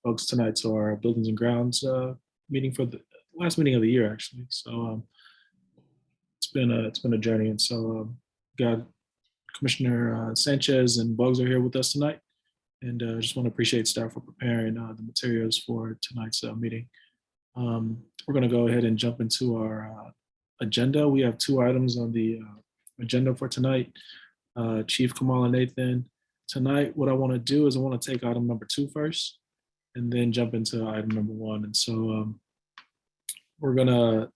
folks tonight to our Buildings and Grounds meeting for the last meeting of the year, actually. So it's been a journey, and so got Commissioner Sanchez and Buggs are here with us tonight, and I just want to appreciate staff for preparing the materials for tonight's meeting. We're going to go ahead and jump into our agenda. We have 2 items on the agenda for tonight. Chief Kamala Nathan, tonight what I want to do is I want to take item number 2 first, and then jump into item number 1. And so we're going to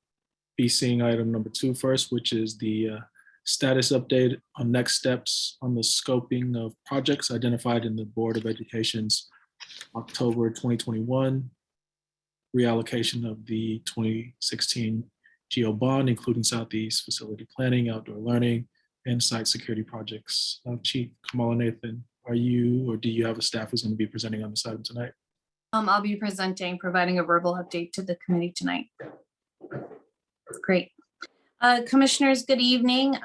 be seeing item number 2 first, which is the status update on next steps on the scoping of projects identified in the Board of Education's October 2021 reallocation of the 2016 GO bond, including Southeast facility planning, outdoor learning, and site security projects. Chief Kamala Nathan, are you or do you have a staff who's going to be presenting on this item tonight? I'll be providing a verbal update to the committee tonight. Great. Commissioners, good evening.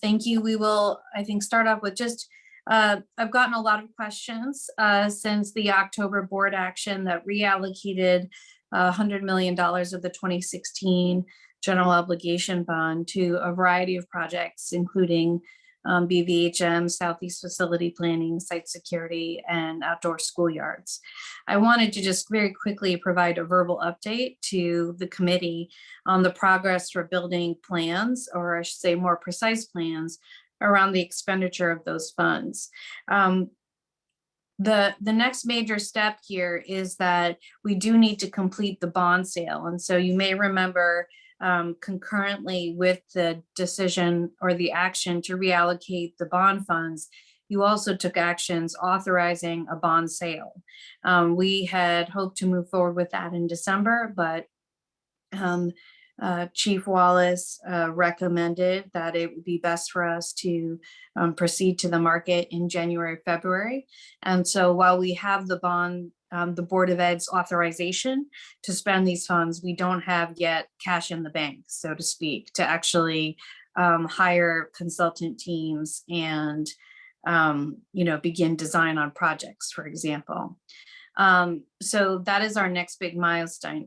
Thank you. We will, I think, start off with just, I've gotten a lot of questions since the October board action that reallocated $100 million of the 2016 general obligation bond to a variety of projects, including BVHM, Southeast facility planning, site security, and outdoor schoolyards. I wanted to just very quickly provide a verbal update to the committee on the progress for building plans, or I should say more precise plans, around the expenditure of those funds. The next major step here is that we do need to complete the bond sale. And so you may remember concurrently with the decision or the action to reallocate the bond funds, you also took actions authorizing a bond sale. We had hoped to move forward with that in December, but Chief Wallace recommended that it would be best for us to proceed to the market in January, February. And so while we have the bond, the Board of Ed's authorization to spend these funds, we don't have yet cash in the bank, so to speak, to actually hire consultant teams and begin design on projects, for example. So that is our next big milestone.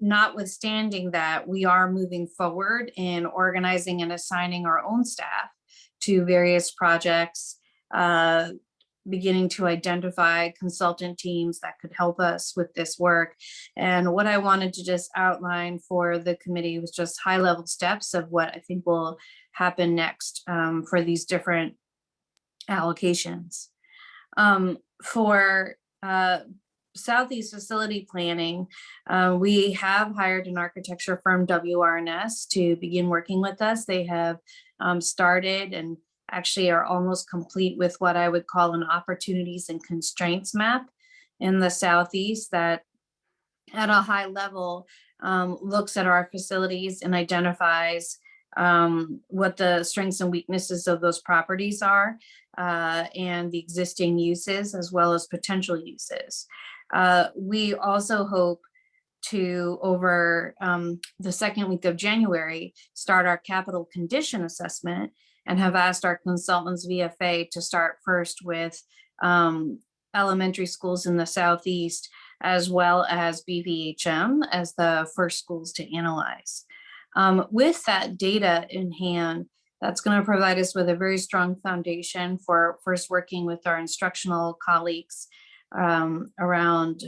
Notwithstanding that, we are moving forward in organizing and assigning our own staff to various projects, beginning to identify consultant teams that could help us with this work. And what I wanted to just outline for the committee was just high-level steps of what I think will happen next for these different allocations. For Southeast facility planning, we have hired an architecture firm, WRNS, to begin working with us. They have started and actually are almost complete with what I would call an opportunities and constraints map in the Southeast that at a high level looks at our facilities and identifies what the strengths and weaknesses of those properties are and the existing uses as well as potential uses. We also hope to, over the second week of January, start our capital condition assessment and have asked our consultants VFA to start first with elementary schools in the Southeast, as well as BVHM as the first schools to analyze. With that data in hand, that's going to provide us with a very strong foundation for first working with our instructional colleagues around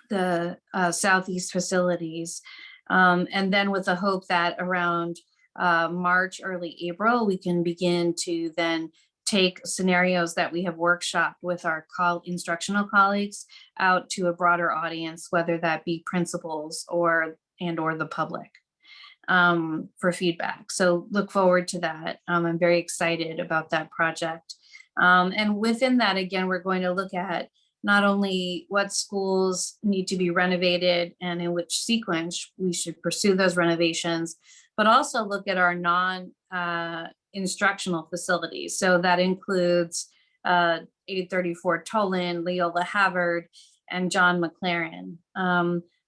the Southeast facilities. And then with the hope that around March, early April, we can begin to then take scenarios that we have workshopped with our instructional colleagues out to a broader audience, whether that be principals or the public for feedback. So look forward to that. I'm very excited about that project. And within that, again, we're going to look at not only what schools need to be renovated and in which sequence we should pursue those renovations, but also look at our non-instructional facilities. So that includes 834 Tolan, Leola Havard, and John McLaren.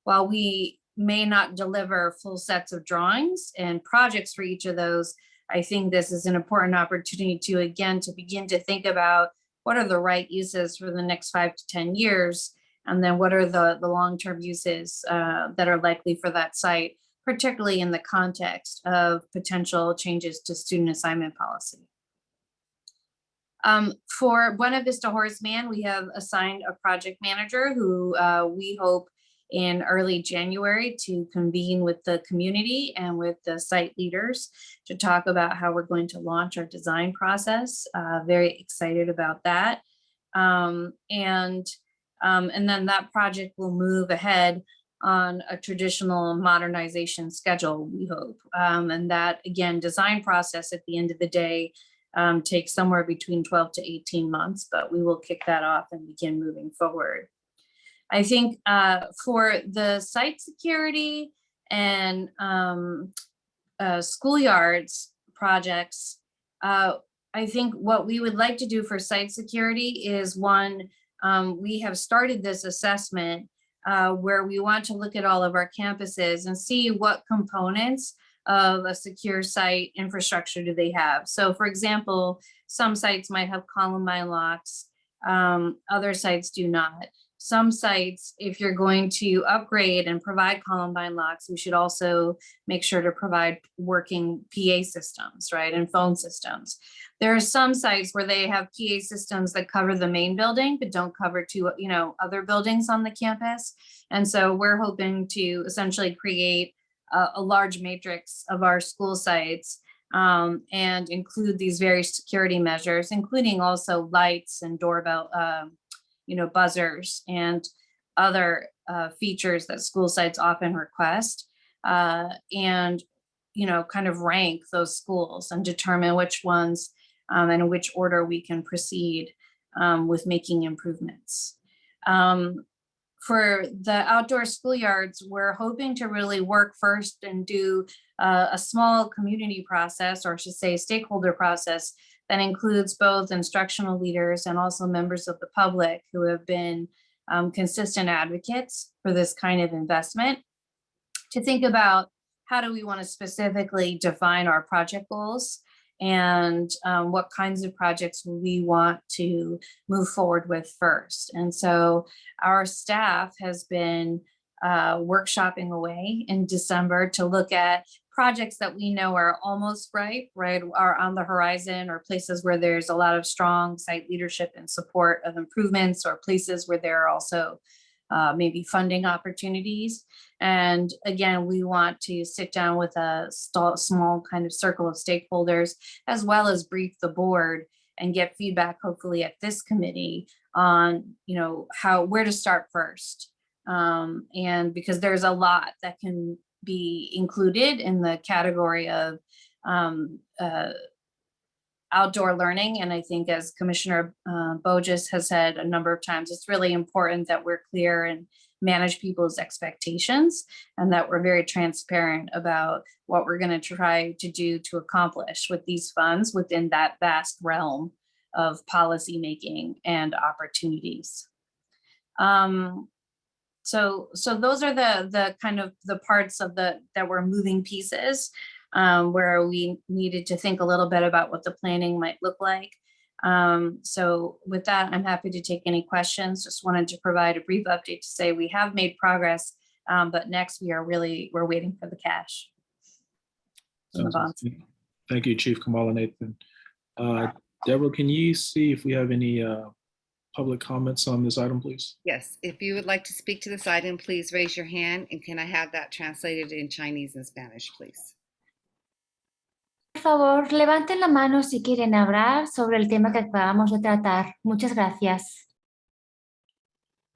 While we may not deliver full sets of drawings and projects for each of those, I think this is an important opportunity to, again, to begin to think about what are the right uses for the next 5 to 10 years? And then what are the long-term uses that are likely for that site, particularly in the context of potential changes to student assignment policy. For Buena Vista Horace Mann, we have assigned a project manager who we hope in early January to convene with the community and with the site leaders to talk about how we're going to launch our design process. Very excited about that. And then that project will move ahead on a traditional modernization schedule, we hope. And that, again, design process at the end of the day takes somewhere between 12 to 18 months, but we will kick that off and begin moving forward. I think for the site security and schoolyards projects, I think what we would like to do for site security is one, we have started this assessment where we want to look at all of our campuses and see what components of a secure site infrastructure do they have. So for example, some sites might have Columbine locks, other sites do not. Some sites, if you're going to upgrade and provide Columbine locks, we should also make sure to provide working PA systems, right, and phone systems. There are some sites where they have PA systems that cover the main building, but don't cover other buildings on the campus. And so we're hoping to essentially create a large matrix of our school sites and include these various security measures, including also lights and doorbell, buzzers and other features that school sites often request, and kind of rank those schools and determine which ones and in which order we can proceed with making improvements. For the outdoor schoolyards, we're hoping to really work first and do a small community process, or I should say stakeholder process, that includes both instructional leaders and also members of the public who have been consistent advocates for this kind of investment, to think about how do we want to specifically define our project goals and what kinds of projects we want to move forward with first. And so our staff has been workshopping away in December to look at projects that we know are almost right, are on the horizon, or places where there's a lot of strong site leadership and support of improvements, or places where there are also maybe funding opportunities. And again, we want to sit down with a small kind of circle of stakeholders, as well as brief the board and get feedback, hopefully at this committee, on where to start first. And because there's a lot that can be included in the category of outdoor learning. And I think, as Commissioner Bogus has said a number of times, it's really important that we're clear and manage people's expectations, and that we're very transparent about what we're going to try to do to accomplish with these funds within that vast realm of policy making and opportunities. So those are the kind of the parts of that were moving pieces, where we needed to think a little bit about what the planning might look like. So with that, I'm happy to take any questions. Just wanted to provide a brief update to say we have made progress, but next we're waiting for the cash. Thank you, Chief Kamala Nathan. Deborah, can you see if we have any public comments on this item, please? Yes, if you would like to speak to this item, please raise your hand, and can I have that translated in Chinese and Spanish, please? Por favor, levanten la mano si quieren hablar sobre el tema que acabamos de tratar. Muchas gracias.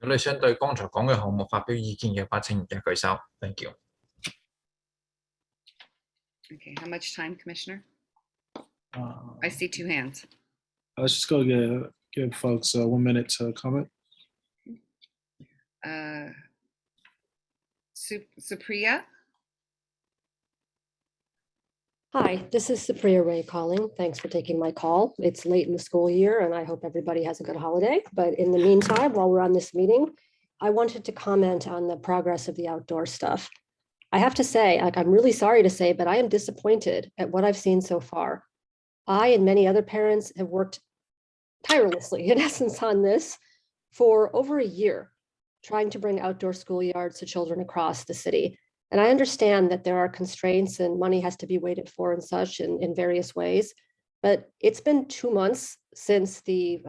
如你想對剛才講嘅項目發表意見嘅話，請而家舉手。Thank you. Okay, how much time, Commissioner? I see 2 hands. Let's just go give folks 1 minute to comment. Supriya? Hi, this is Supriya Ray calling. Thanks for taking my call. It's late in the school year, and I hope everybody has a good holiday. But in the meantime, while we're on this meeting, I wanted to comment on the progress of the outdoor stuff. I have to say, I'm really sorry to say, but I am disappointed at what I've seen so far. I and many other parents have worked tirelessly, in essence, on this for over a year, trying to bring outdoor schoolyards to children across the city. And I understand that there are constraints and money has to be waited for and such in various ways. But it's been 2 months since the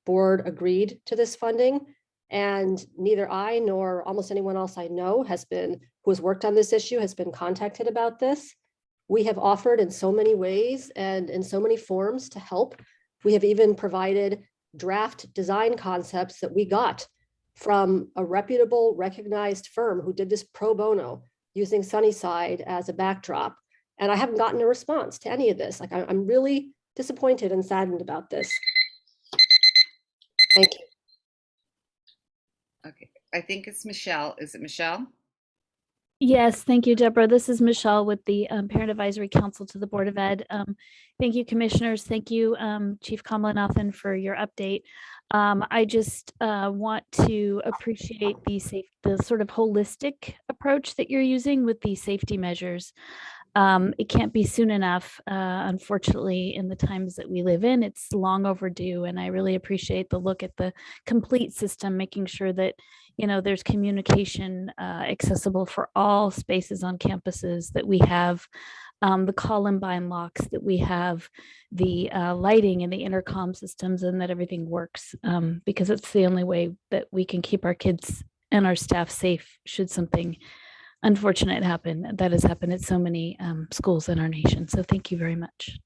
board agreed to this funding. And neither I nor almost anyone else I know who has worked on this issue has been contacted about this. We have offered in so many ways and in so many forms to help. We have even provided draft design concepts that we got from a reputable, recognized firm who did this pro bono using Sunnyside as a backdrop. And I haven't gotten a response to any of this. Like, I'm really disappointed and saddened about this. Thank you. Okay, I think it's Michelle. Is it Michelle? Yes, thank you, Deborah. This is Michelle with the Parent Advisory Council to the Board of Ed. Thank you, commissioners. Thank you, Chief Kamalanatham, for your update. I just want to appreciate the sort of holistic approach that you're using with these safety measures. It can't be soon enough, unfortunately, in the times that we live in. It's long overdue, and I really appreciate the look at the complete system, making sure that there's communication accessible for all spaces on campuses, that we have the Columbine locks, that we have the lighting and the intercom systems, and that everything works, because it's the only way that we can keep our kids and our staff safe should something unfortunate happen. That has happened at so many schools in our nation. So thank you very much.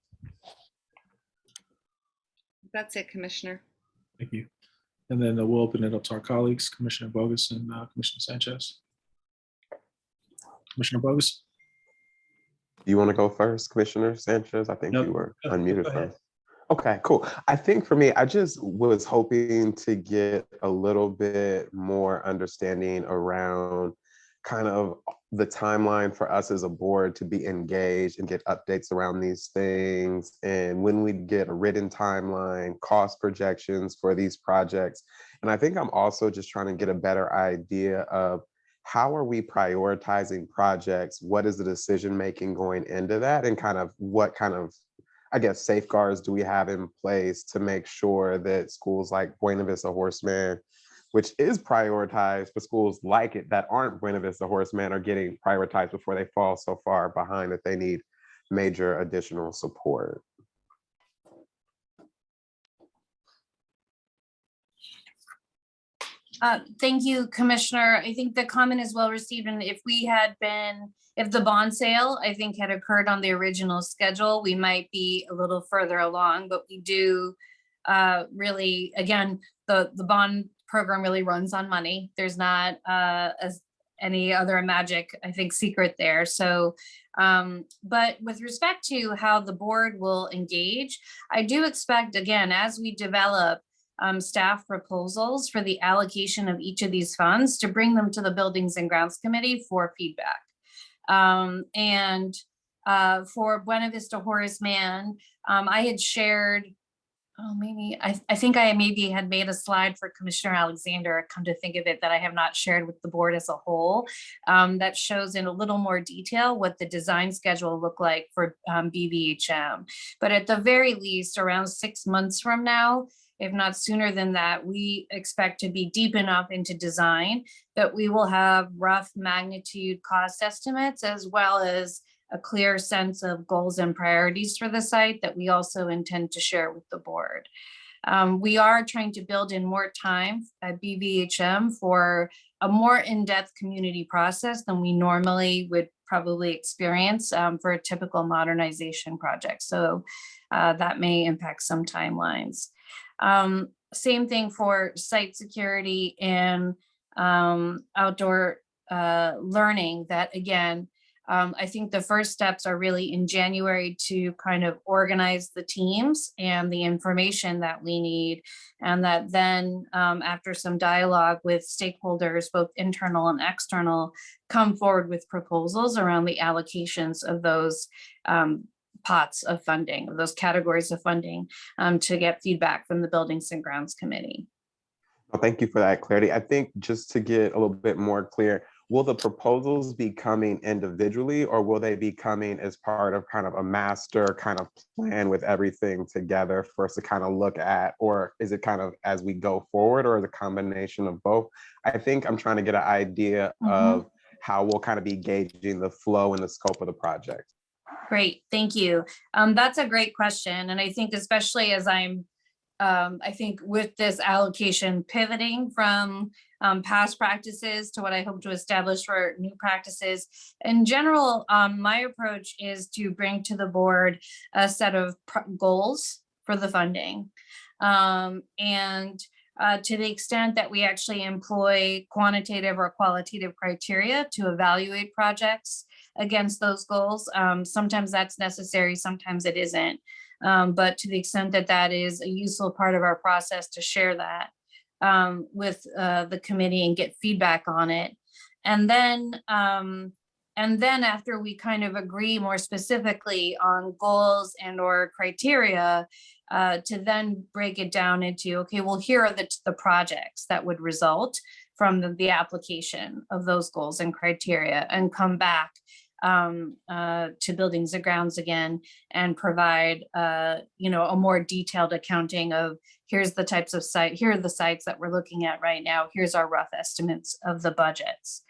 That's it, Commissioner. Thank you. And then we'll open it up to our colleagues, Commissioner Bogus and Commissioner Sanchez. Commissioner Bogus. You want to go first, Commissioner Sanchez? I think you were unmuted first. Okay, cool. I think for me, I just was hoping to get a little bit more understanding around kind of the timeline for us as a board to be engaged and get updates around these things, and when we get a written timeline, cost projections for these projects. And I think I'm also just trying to get a better idea of how are we prioritizing projects? What is the decision making going into that? And kind of what kind of, I guess, safeguards do we have in place to make sure that schools like Buena Vista Horseman, which is prioritized, but schools like it that aren't Buena Vista Horseman are getting prioritized before they fall so far behind that they need major additional support? Thank you, Commissioner. I think the comment is well received. And if the bond sale, I think, had occurred on the original schedule, we might be a little further along, but we do really, again, the bond program really runs on money. There's not any other magic, I think, secret there. So, but with respect to how the board will engage, I do expect, again, as we develop staff proposals for the allocation of each of these funds, to bring them to the Buildings and Grounds Committee for feedback. And for Buena Vista Horace Mann, I had shared, I think I maybe had made a slide for Commissioner Alexander, come to think of it, that I have not shared with the board as a whole, that shows in a little more detail what the design schedule looked like for BVHM. But at the very least, around 6 months from now, if not sooner than that, we expect to be deep enough into design that we will have rough magnitude cost estimates, as well as a clear sense of goals and priorities for the site that we also intend to share with the board. We are trying to build in more time at BVHM for a more in-depth community process than we normally would probably experience for a typical modernization project. So that may impact some timelines. Same thing for site security and outdoor learning, that again, I think the first steps are really in January to kind of organize the teams and the information that we need. And that then after some dialogue with stakeholders, both internal and external, come forward with proposals around the allocations of those pots of funding, of those categories of funding, to get feedback from the Buildings and Grounds Committee. Well, thank you for that clarity. I think just to get a little bit more clear, will the proposals be coming individually, or will they be coming as part of kind of a master kind of plan with everything together for us to kind of look at? Or is it kind of as we go forward, or is it a combination of both? I think I'm trying to get an idea of how we'll kind of be gauging the flow and the scope of the project. Great, thank you. That's a great question. And I think especially as I think with this allocation pivoting from past practices to what I hope to establish for new practices. In general, my approach is to bring to the board a set of goals for the funding. And to the extent that we actually employ quantitative or qualitative criteria to evaluate projects against those goals, sometimes that's necessary, sometimes it isn't. But to the extent that that is a useful part of our process to share that with the committee and get feedback on it. And then after we kind of agree more specifically on goals and or criteria, to then break it down into, okay, well, here are the projects that would result from the application of those goals and criteria, and come back to Buildings and Grounds again and provide a more detailed accounting of here's the types of here are the sites that we're looking at right now, here's our rough estimates of the budgets.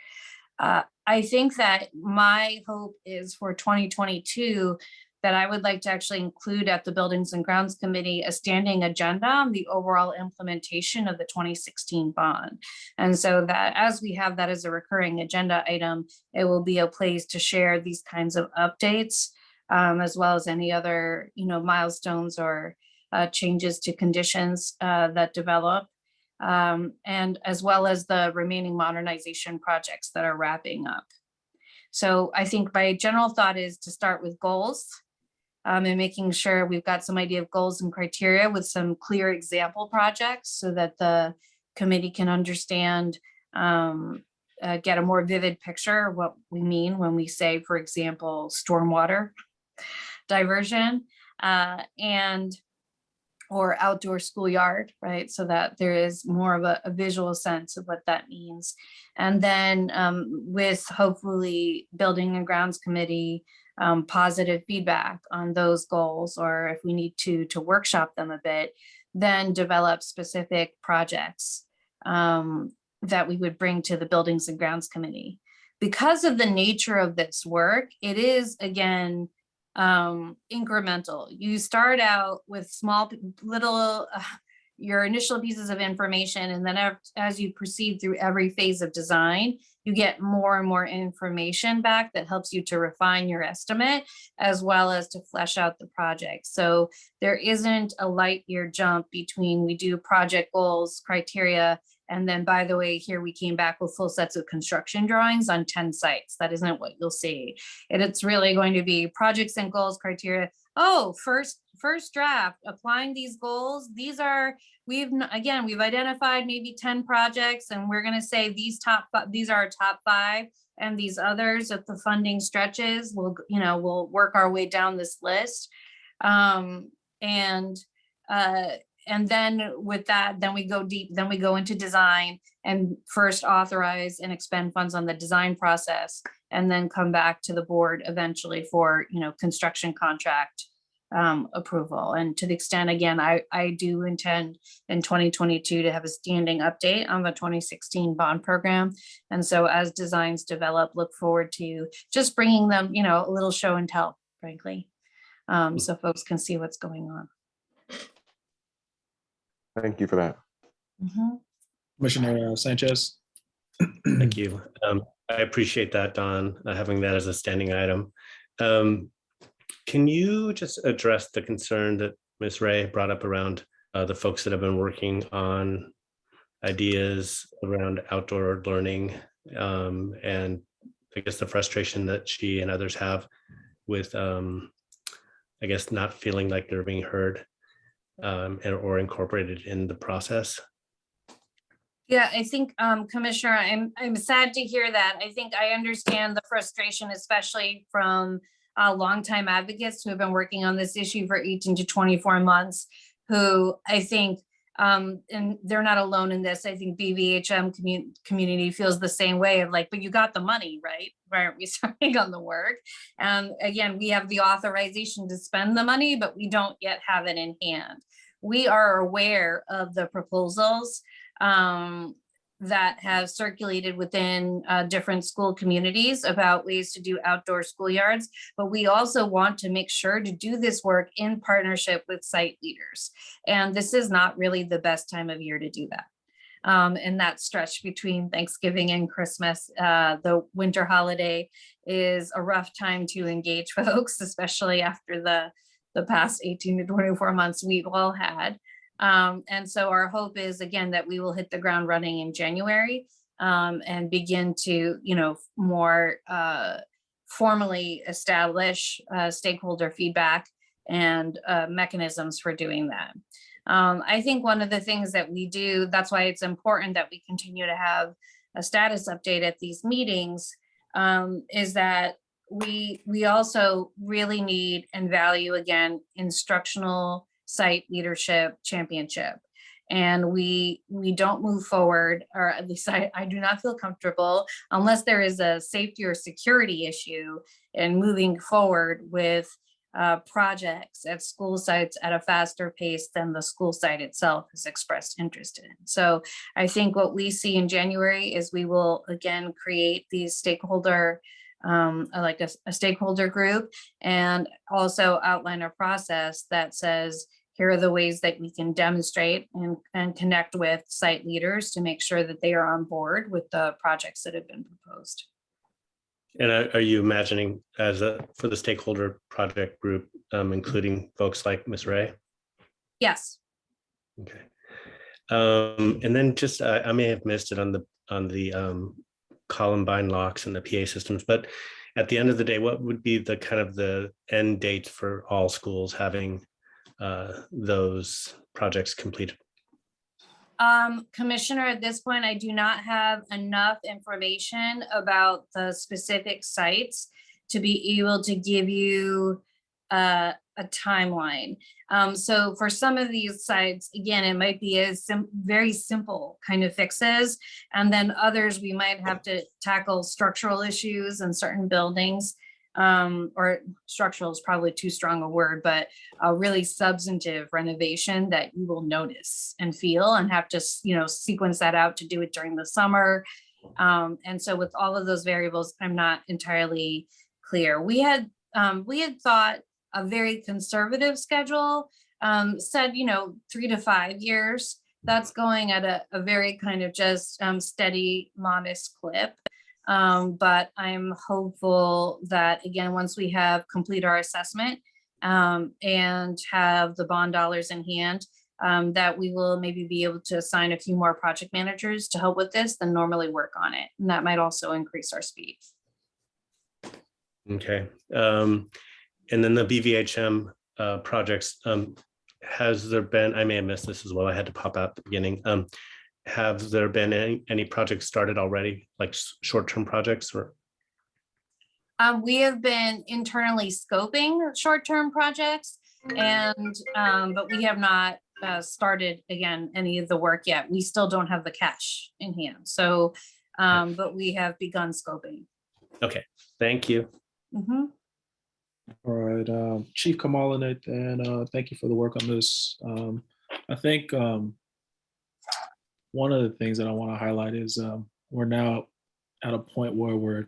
I think that my hope is for 2022 that I would like to actually include at the Buildings and Grounds Committee a standing agenda on the overall implementation of the 2016 bond. And so that as we have that as a recurring agenda item, it will be a place to share these kinds of updates, as well as any other milestones or changes to conditions that develop, and as well as the remaining modernization projects that are wrapping up. So I think my general thought is to start with goals, and making sure we've got some idea of goals and criteria with some clear example projects so that the committee can understand, get a more vivid picture of what we mean when we say, for example, stormwater diversion or outdoor schoolyard, right? So that there is more of a visual sense of what that means. And then with hopefully Building and Grounds Committee, positive feedback on those goals, or if we need to workshop them a bit, then develop specific projects that we would bring to the Buildings and Grounds Committee. Because of the nature of this work, it is, again, incremental. You start out with small, little, your initial pieces of information, and then as you proceed through every phase of design, you get more and more information back that helps you to refine your estimate, as well as to flesh out the project. So there isn't a light year jump between we do project goals, criteria, and then, by the way, here we came back with full sets of construction drawings on 10 sites. That isn't what you'll see. And it's really going to be projects and goals, criteria. Oh, first draft, applying these goals. These are, we've identified maybe 10 projects, and we're going to say these are our top 5, and these others, if the funding stretches, we'll work our way down this list. And then with that, then we go deep, then we go into design and first authorize and expend funds on the design process, and then come back to the board eventually for, construction contract approval. And to the extent, again, I do intend in 2022 to have a standing update on the 2016 bond program. And so as designs develop, look forward to just bringing them, a little show and tell, frankly, so folks can see what's going on. Thank you for that. Commissioner Sanchez. Thank you. I appreciate that, Don, having that as a standing item. Can you just address the concern that Ms. Ray brought up around the folks that have been working on ideas around outdoor learning, and I guess the frustration that she and others have with, I guess, not feeling like they're being heard or incorporated in the process? Yeah, I think, Commissioner, I'm sad to hear that. I think I understand the frustration, especially from longtime advocates who have been working on this issue for 18 to 24 months, who I think And they're not alone in this. I think BVHM community feels the same way of like, but you got the money, right? Why aren't we starting on the work? And again, we have the authorization to spend the money, but we don't yet have it in hand. We are aware of the proposals that have circulated within different school communities about ways to do outdoor schoolyards, but we also want to make sure to do this work in partnership with site leaders. And this is not really the best time of year to do that. And that stretch between Thanksgiving and Christmas, the winter holiday is a rough time to engage folks, especially after the past 18 to 24 months we've all had. And so our hope is, again, that we will hit the ground running in January and begin to, more formally establish stakeholder feedback and mechanisms for doing that. I think one of the things that we do, that's why it's important that we continue to have a status update at these meetings, is that we also really need and value, again, instructional site leadership championship. And we don't move forward, or at least I do not feel comfortable unless there is a safety or security issue in moving forward with projects at school sites at a faster pace than the school site itself has expressed interest in. So I think what we see in January is we will again create these stakeholder, like a stakeholder group, and also outline a process that says, here are the ways that we can demonstrate and connect with site leaders to make sure that they are on board with the projects that have been proposed. And are you imagining for the stakeholder project group, including folks like Ms. Ray? Yes. Okay. And then just, I may have missed it on the Columbine locks and the PA systems, but at the end of the day, what would be the kind of the end date for all schools having those projects completed? Commissioner, at this point, I do not have enough information about the specific sites to be able to give you a timeline. So for some of these sites, again, it might be very simple kind of fixes. And then others, we might have to tackle structural issues in certain buildings. Or structural is probably too strong a word, but a really substantive renovation that you will notice and feel and have to, sequence that out to do it during the summer. And so with all of those variables, I'm not entirely clear. We had thought a very conservative schedule, said, 3 to 5 years. That's going at a very kind of just steady, modest clip. But I'm hopeful that, again, once we have complete our assessment and have the bond dollars in hand, that we will maybe be able to assign a few more project managers to help with this than normally work on it. And that might also increase our speed. Okay. And then the BVHM projects, has there been, I may have missed this as well, I had to pop out at the beginning. Have there been any projects started already, like short-term projects? Or we have been internally scoping short-term projects, and but we have not started again any of the work yet. We still don't have the cash in hand, so but we have begun scoping. Okay, thank you. Mm-hmm. All right, Chief Kamalinate, and thank you for the work on this. I think one of the things that I want to highlight is we're now at a point where we're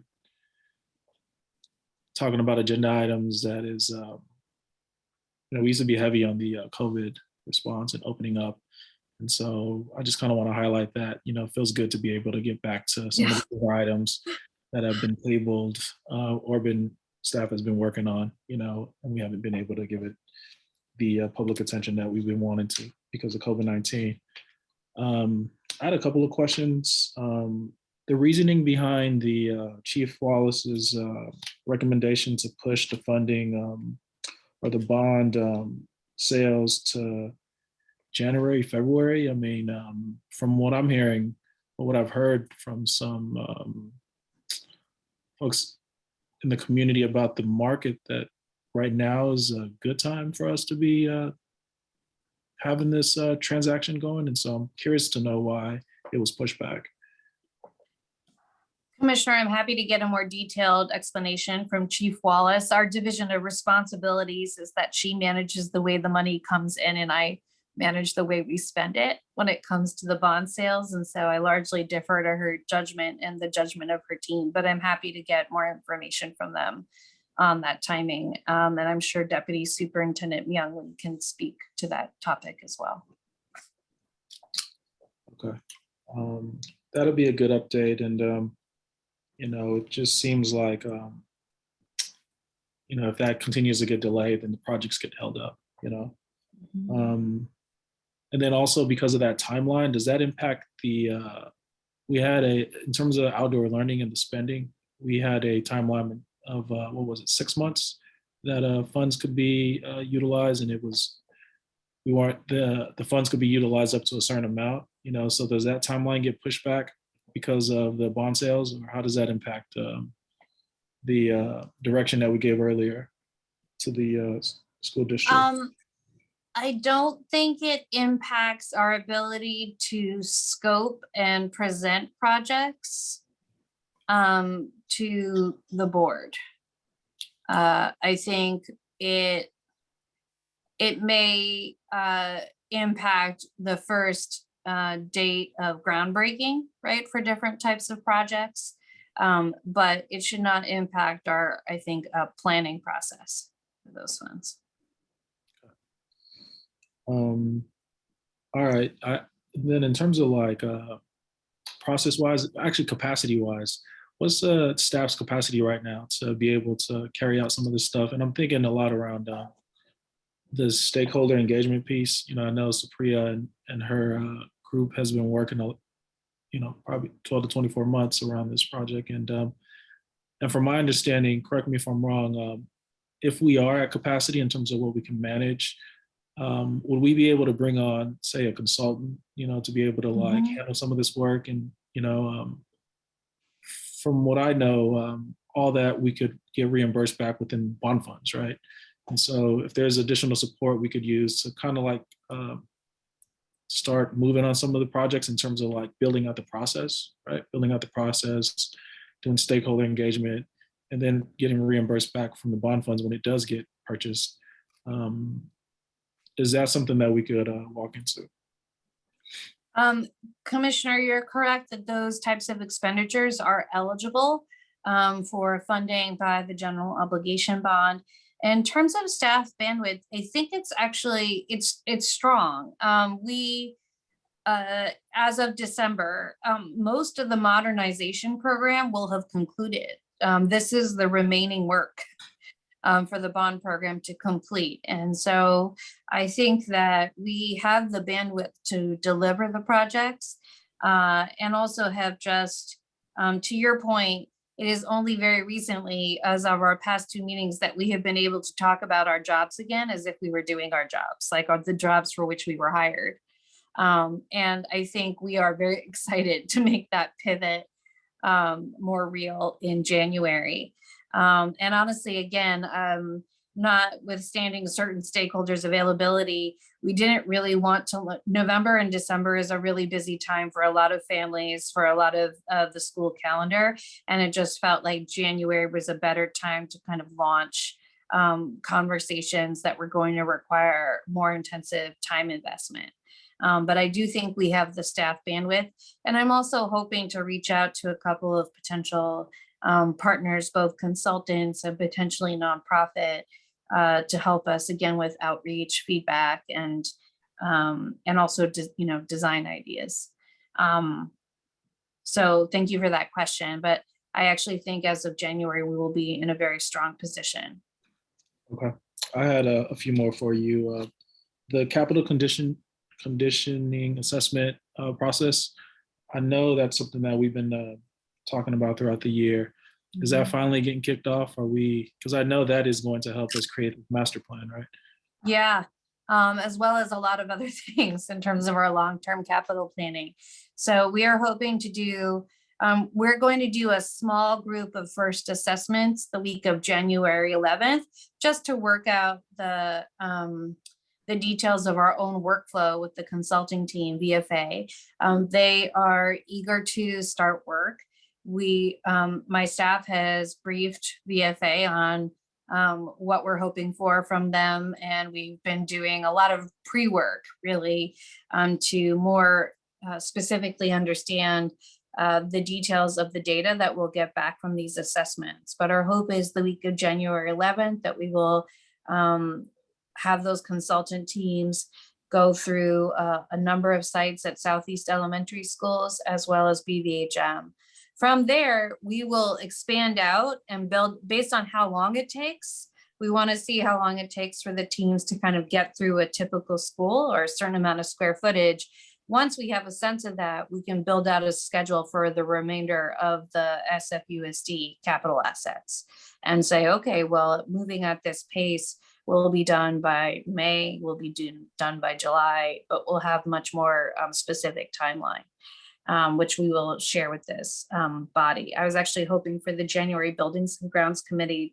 talking about agenda items that is, we used to be heavy on the COVID response and opening up. And so I just kind of want to highlight that, it feels good to be able to get back to some of the other items that have been tabled or staff has been working on, and we haven't been able to give it the public attention that we've been wanting to because of COVID-19. I had a couple of questions. The reasoning behind the Chief Wallace's recommendation to push the funding or the bond sales to January, February. I mean, from what I'm hearing, or what I've heard from some folks in the community about the market, that right now is a good time for us to be having this transaction going. And so I'm curious to know why it was pushed back. Commissioner, I'm happy to get a more detailed explanation from Chief Wallace. Our division of responsibilities is that she manages the way the money comes in and I manage the way we spend it when it comes to the bond sales. And so I largely defer to her judgment and the judgment of her team, but I'm happy to get more information from them on that timing. And I'm sure Deputy Superintendent Myung can speak to that topic as well. Okay. That'll be a good update. And, it just seems like, if that continues to get delayed, then the projects get held up, And then also because of that timeline, does that impact in terms of outdoor learning and the spending, we had a timeline of, 6 months that funds could be utilized, and the funds could be utilized up to a certain amount, so does that timeline get pushed back because of the bond sales, or how does that impact the direction that we gave earlier to the school district? I don't think it impacts our ability to scope and present projects to the board. I think it may impact the first date of groundbreaking, right, for different types of projects, but it should not impact our, I think, planning process for those funds. All right. Then in terms of like process-wise, actually capacity-wise, what's the staff's capacity right now to be able to carry out some of this stuff? And I'm thinking a lot around the stakeholder engagement piece. I know Supriya and her group has been working, probably 12 to 24 months around this project. And from my understanding, correct me if I'm wrong, if we are at capacity in terms of what we can manage, would we be able to bring on, say, a consultant, to be able to like handle some of this work? And, from what I know, all that we could get reimbursed back within bond funds, right? And so if there's additional support we could use to kind of like start moving on some of the projects in terms of like building out the process, right? Building out the process, doing stakeholder engagement, and then getting reimbursed back from the bond funds when it does get purchased. Is that something that we could walk into? Commissioner, you're correct that those types of expenditures are eligible for funding by the general obligation bond. In terms of staff bandwidth, I think it's actually, it's strong. We, as of December, most of the modernization program will have concluded. This is the remaining work for the bond program to complete. And so I think that we have the bandwidth to deliver the projects and also have just, to your point, it is only very recently, as of our past two meetings, that we have been able to talk about our jobs again as if we were doing our jobs, like the jobs for which we were hired. And I think we are very excited to make that pivot more real in January. And honestly, again, notwithstanding certain stakeholders' availability, we didn't really want to, November and December is a really busy time for a lot of families, for a lot of the school calendar. And it just felt like January was a better time to kind of launch conversations that were going to require more intensive time investment. But I do think we have the staff bandwidth. And I'm also hoping to reach out to a couple of potential partners, both consultants and potentially nonprofit, to help us again with outreach, feedback, and also design ideas. So thank you for that question. But I actually think as of January we will be in a very strong position. Okay, I had a few more for you. The capital conditioning assessment process. I know that's something that we've been talking about throughout the year. Is that finally getting kicked off? Because I know that is going to help us create a master plan, right? Yeah, as well as a lot of other things in terms of our long-term capital planning. So we are hoping to do, we're going to do a small group of first assessments the week of January 11th, just to work out the the details of our own workflow with the consulting team, VFA. They are eager to start work. My staff has briefed VFA on what we're hoping for from them. And we've been doing a lot of pre-work really to more specifically understand the details of the data that we'll get back from these assessments. But our hope is the week of January 11th that we will have those consultant teams go through a number of sites at Southeast Elementary Schools as well as BVHM. From there, we will expand out and build based on how long it takes. We want to see how long it takes for the teams to kind of get through a typical school or a certain amount of square footage. Once we have a sense of that, we can build out a schedule for the remainder of the SFUSD capital assets and say, okay, well, moving at this pace will be done by May, will be done by July, but we'll have much more specific timeline. Which we will share with this body. I was actually hoping for the January Buildings and Grounds Committee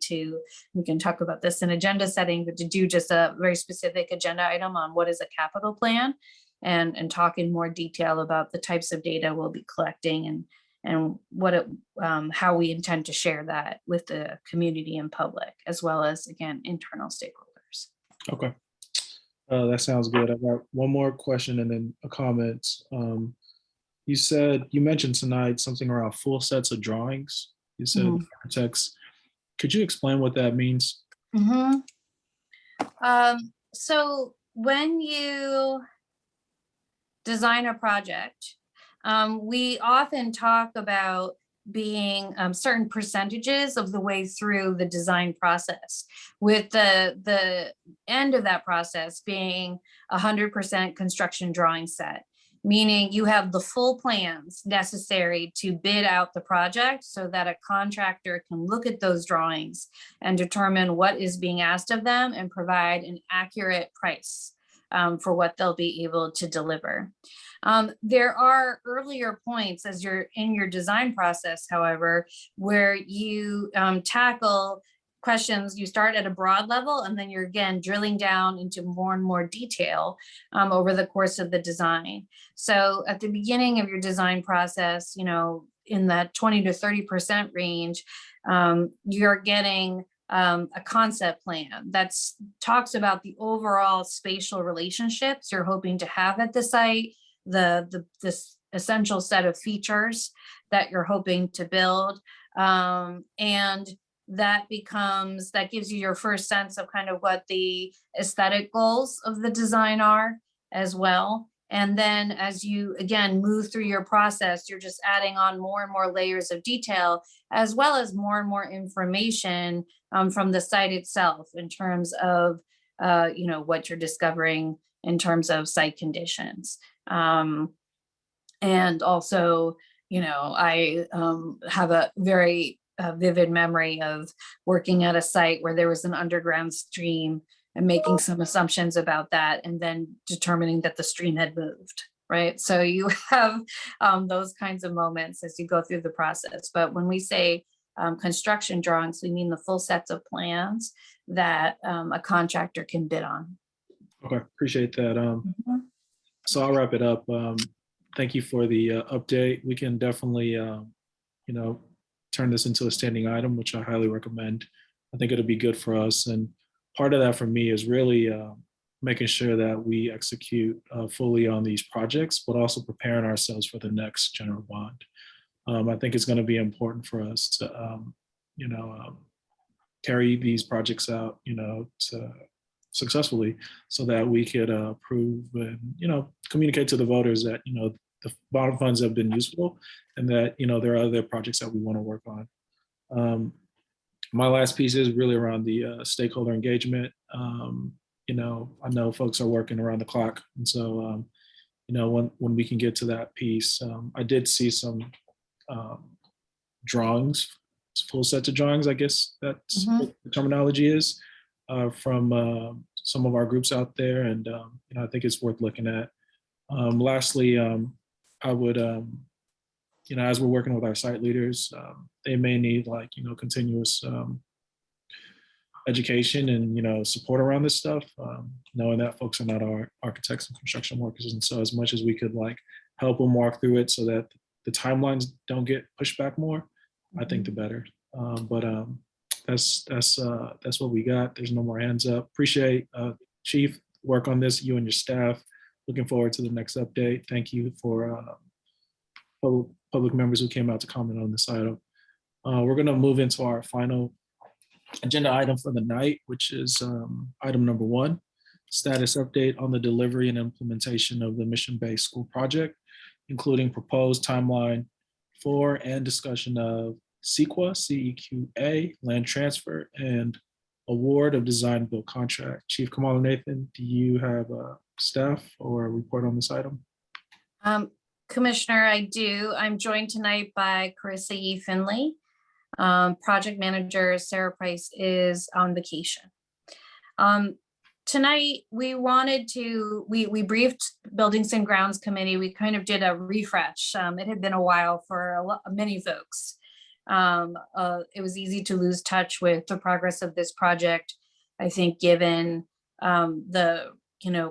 we can talk about this in agenda setting, but to do just a very specific agenda item on what is a capital plan and talk in more detail about the types of data we'll be collecting and how we intend to share that with the community and public, as well as, again, internal stakeholders. Okay, that sounds good. I got one more question and then a comment. You mentioned tonight something around full sets of drawings. You said architects. Could you explain what that means? So when you design a project, we often talk about being certain percentages of the way through the design process, with the end of that process being 100% construction drawing set. Meaning you have the full plans necessary to bid out the project so that a contractor can look at those drawings and determine what is being asked of them and provide an accurate price for what they'll be able to deliver. There are earlier points as you're in your design process, however, where you tackle questions. You start at a broad level and then you're again drilling down into more and more detail over the course of the design. So at the beginning of your design process, in that 20 to 30% range, you're getting a concept plan that talks about the overall spatial relationships you're hoping to have at the site, the essential set of features that you're hoping to build, and that gives you your first sense of kind of what the aesthetic goals of the design are as well. And then as you, again, move through your process, you're just adding on more and more layers of detail, as well as more and more information from the site itself in terms of, what you're discovering in terms of site conditions. And also, I have a very vivid memory of working at a site where there was an underground stream and making some assumptions about that and then determining that the stream had moved, right? So you have those kinds of moments as you go through the process. But when we say construction drawings, we mean the full sets of plans that a contractor can bid on. Okay, appreciate that. So I'll wrap it up. Thank you for the update. We can definitely, turn this into a standing item, which I highly recommend. I think it'll be good for us. And part of that for me is really making sure that we execute fully on these projects, but also preparing ourselves for the next general bond. I think it's going to be important for us to, carry these projects out, successfully so that we could prove and, communicate to the voters that, the bond funds have been useful and that, there are other projects that we want to work on. My last piece is really around the stakeholder engagement. I know folks are working around the clock. And so, when we can get to that piece, I did see some drawings, full sets of drawings, I guess that's what the terminology is, from some of our groups out there. And, I think it's worth looking at. Lastly, I would, as we're working with our site leaders, they may need continuous education and, you know, support around this stuff, knowing that folks are not our architects and construction workers. And so as much as we could like help them walk through it so that the timelines don't get pushed back more, I think the better. But that's what we got. There's no more hands up. Appreciate Chief work on this, you and your staff. Looking forward to the next update. Thank you for public members who came out to comment on this item. We're going to move into our final agenda item for the night, which is item number 1, status update on the delivery and implementation of the mission-based school project, including proposed timeline for and discussion of CEQA, CEQA, land transfer, and award of design build contract. Chief Kamala Nathan, do you have staff or a report on this item? Commissioner, I do. I'm joined tonight by Carissa E. Finley. Project manager Sarah Price is on vacation. Tonight, we wanted to, we briefed Buildings and Grounds Committee. We kind of did a refresh. It had been a while for many folks. It was easy to lose touch with the progress of this project, I think, given the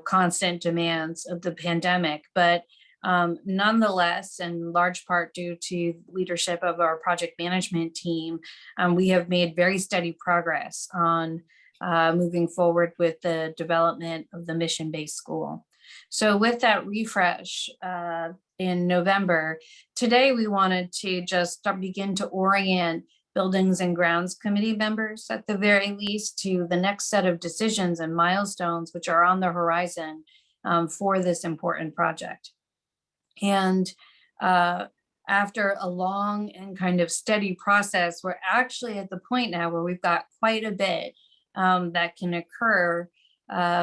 constant demands of the pandemic. But nonetheless, in large part due to leadership of our project management team, we have made very steady progress on moving forward with the development of the mission-based school. So with that refresh in November, today we wanted to just begin to orient Buildings and Grounds Committee members at the very least to the next set of decisions and milestones which are on the horizon for this important project. And after a long and kind of steady process, we're actually at the point now where we've got quite a bit that can occur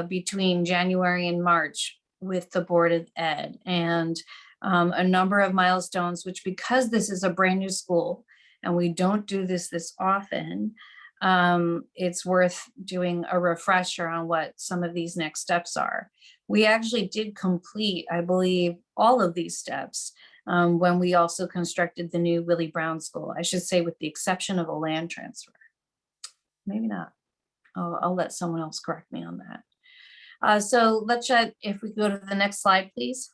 between January and March with the Board of Ed, and a number of milestones, which, because this is a brand new school and we don't do this often, it's worth doing a refresher on what some of these next steps are. We actually did complete, I believe, all of these steps when we also constructed the new Willie Brown School. I should say, with the exception of a land transfer. Maybe not. I'll let someone else correct me on that. So let's check if we go to the next slide, please.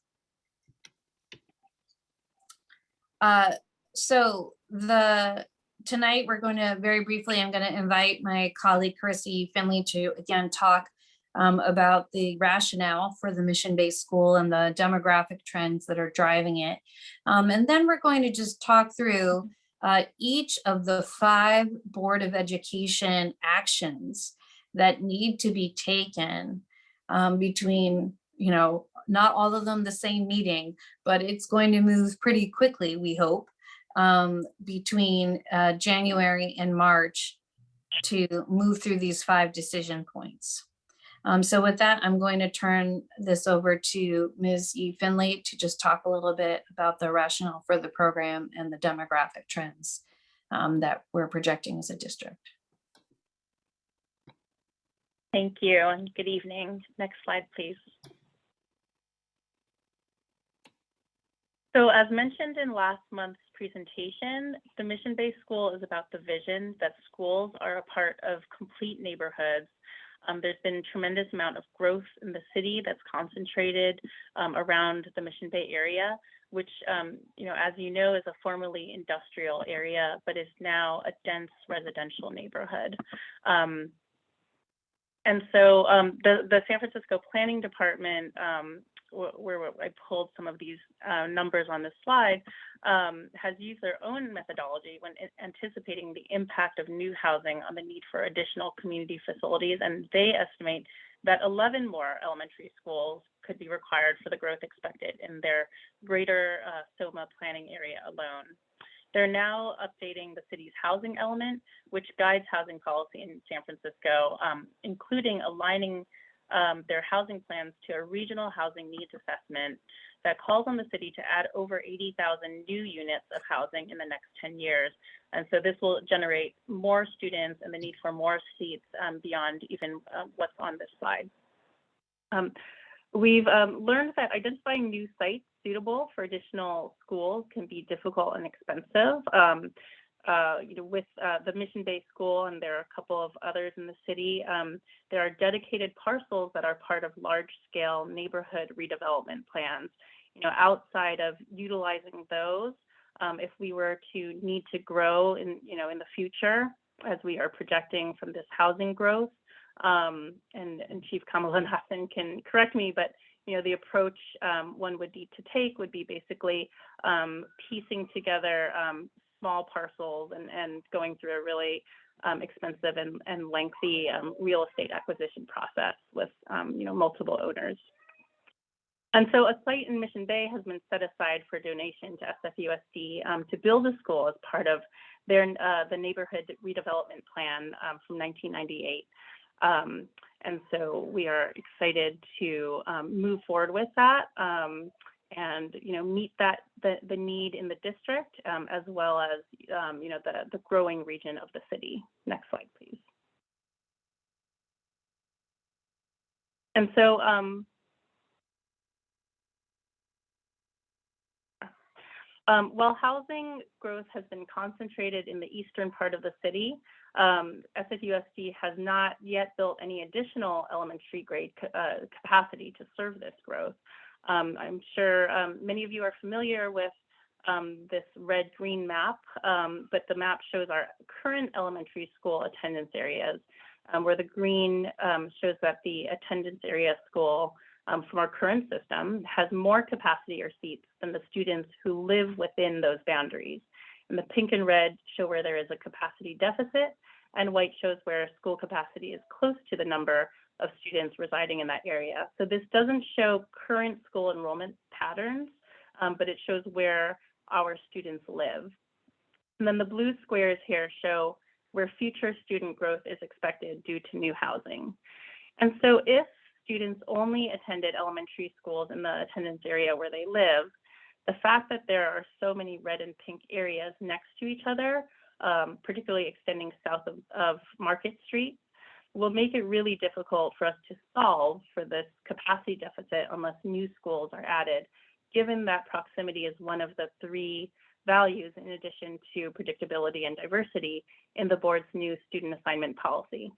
Tonight we're going to very briefly, I'm going to invite my colleague Carissa Finley to again talk about the rationale for the mission-based school and the demographic trends that are driving it. And then we're going to just talk through each of the 5 Board of Education actions that need to be taken between, not all of them the same meeting, but it's going to move pretty quickly, we hope, between January and March to move through these 5 decision points. So with that, I'm going to turn this over to Ms. E. Finley to just talk a little bit about the rationale for the program and the demographic trends that we're projecting as a district. Thank you, and good evening. Next slide, please. So as mentioned in last month's presentation, the mission-based school is about the vision that schools are a part of complete neighborhoods. There's been a tremendous amount of growth in the city that's concentrated around the Mission Bay area, which, as you know, is a formerly industrial area, but is now a dense residential neighborhood. And so the San Francisco Planning Department, where I pulled some of these numbers on this slide, has used their own methodology when anticipating the impact of new housing on the need for additional community facilities. And they estimate that 11 more elementary schools could be required for the growth expected in their greater SOMA planning area alone. They're now updating the city's housing element, which guides housing policy in San Francisco, including aligning their housing plans to a regional housing needs assessment that calls on the city to add over 80,000 new units of housing in the next 10 years. And so this will generate more students and the need for more seats beyond even what's on this slide. We've learned that identifying new sites suitable for additional schools can be difficult and expensive. with the Mission Bay School, and there are a couple of others in the city, there are dedicated parcels that are part of large-scale neighborhood redevelopment plans. Outside of utilizing those, if we were to need to grow in the future, as we are projecting from this housing growth, and Chief Kamala Nathan can correct me, but the approach one would need to take would be basically piecing together small parcels and going through a really expensive and lengthy real estate acquisition process with multiple owners. And so a site in Mission Bay has been set aside for donation to SFUSD to build a school as part of their the neighborhood redevelopment plan from 1998. And so we are excited to move forward with that and meet the need in the district as well as the growing region of the city. Next slide, please. And so while housing growth has been concentrated in the eastern part of the city, SFUSD has not yet built any additional elementary grade capacity to serve this growth. I'm sure many of you are familiar with this red-green map, but the map shows our current elementary school attendance areas, where the green shows that the attendance area school from our current system has more capacity or seats than the students who live within those boundaries. And the pink and red show where there is a capacity deficit, and white shows where school capacity is close to the number of students residing in that area. So this doesn't show current school enrollment patterns, but it shows where our students live. And then the blue squares here show where future student growth is expected due to new housing. And so if students only attended elementary schools in the attendance area where they live, the fact that there are so many red and pink areas next to each other, particularly extending south of Market Street, will make it really difficult for us to solve for this capacity deficit unless new schools are added, given that proximity is one of the three values in addition to predictability and diversity in the board's new student assignment policy.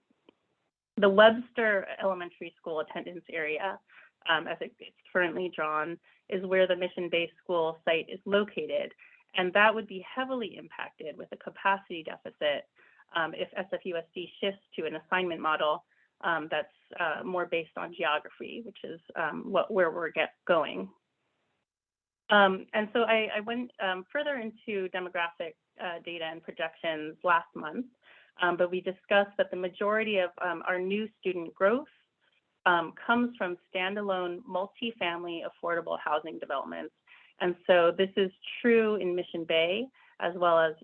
The Webster Elementary School attendance area, as it's currently drawn, is where the Mission Bay School site is located, and that would be heavily impacted with a capacity deficit if SFUSD shifts to an assignment model that's more based on geography, which is where we're going. And so I went further into demographic data and projections last month, but we discussed that the majority of our new student growth comes from standalone multifamily affordable housing developments. And so this is true in Mission Bay, as well as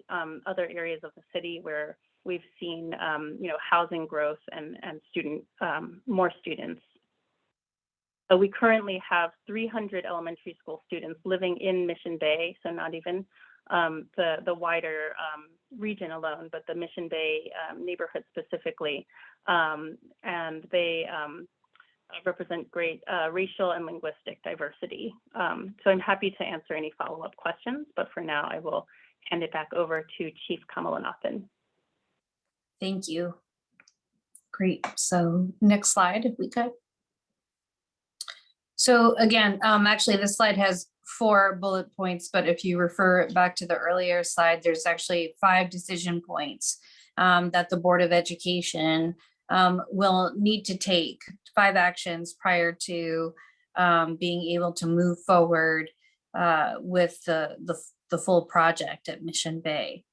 other areas of the city where we've seen housing growth and more students. We currently have 300 elementary school students living in Mission Bay, so not even the wider region alone, but the Mission Bay neighborhood specifically. And they represent great racial and linguistic diversity. So I'm happy to answer any follow-up questions, but for now I will hand it back over to Chief Kamala Nathan. Thank you. Great. So next slide, if we could. So again, actually this slide has 4 bullet points, but if you refer back to the earlier slide, there's actually 5 decision points that the Board of Education will need to take, 5 actions prior to being able to move forward with the full project at Mission Bay.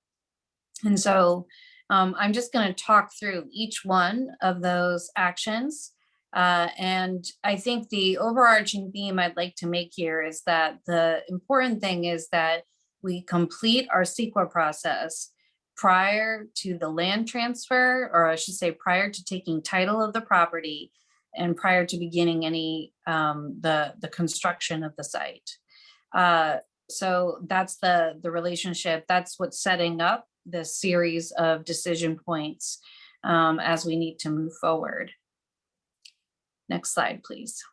And so I'm just going to talk through each one of those actions. And I think the overarching theme I'd like to make here is that the important thing is that we complete our CEQA process prior to the land transfer, or I should say prior to taking title of the property and prior to beginning any the construction of the site. So that's the relationship. That's what's setting up this series of decision points as we need to move forward. Next slide, please.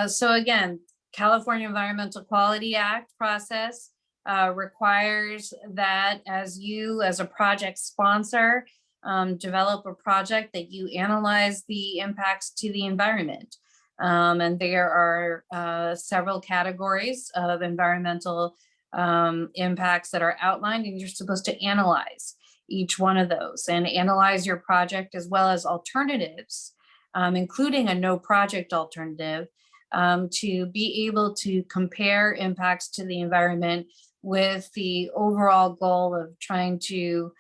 So again, California Environmental Quality Act process. requires that as you, as a project sponsor, develop a project that you analyze the impacts to the environment. And there are several categories of environmental impacts that are outlined, and you're supposed to analyze each one of those and analyze your project as well as alternatives, including a no project alternative, to be able to compare impacts to the environment with the overall goal of trying to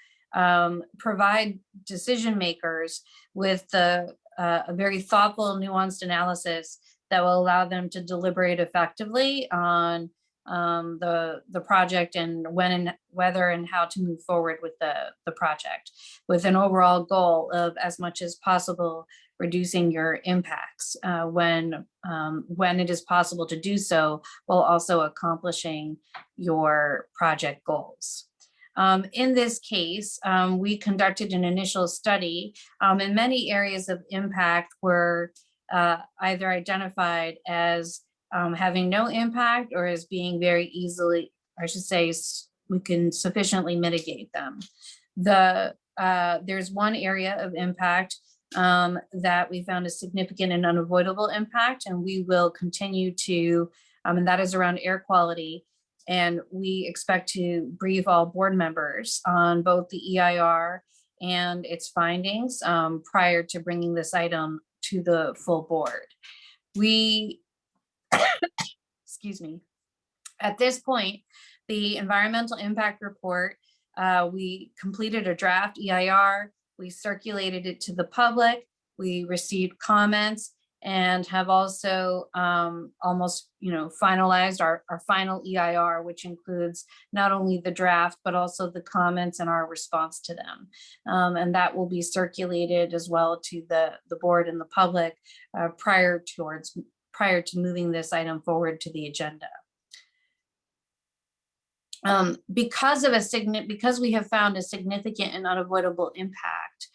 provide decision makers with a very thoughtful, nuanced analysis that will allow them to deliberate effectively on the project and when and whether and how to move forward with the project, with an overall goal of, as much as possible, reducing your impacts when it is possible to do so, while also accomplishing your project goals. In this case, we conducted an initial study, and many areas of impact were either identified as having no impact or as being very easily, I should say, we can sufficiently mitigate them. There's one area of impact that we found a significant and unavoidable impact, and we will continue to, and that is around air quality. And we expect to brief all board members on both the EIR and its findings prior to bringing this item to the full board. We, excuse me, at this point, the environmental impact report, we completed a draft EIR, we circulated it to the public, we received comments, and have also almost, finalized our final EIR, which includes not only the draft, but also the comments and our response to them. And that will be circulated as well to the board and the public prior to moving this item forward to the agenda. Because we have found a significant and unavoidable impact,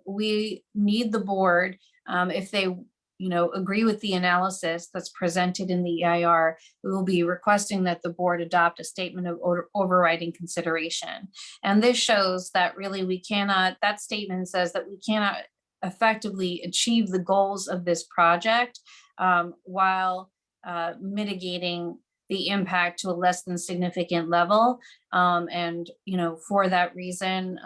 we need the board, if they agree with the analysis that's presented in the EIR, we will be requesting that the board adopt a statement of overriding consideration. And this shows that really that statement says that we cannot effectively achieve the goals of this project while mitigating the impact to a less than significant level. And for that reason,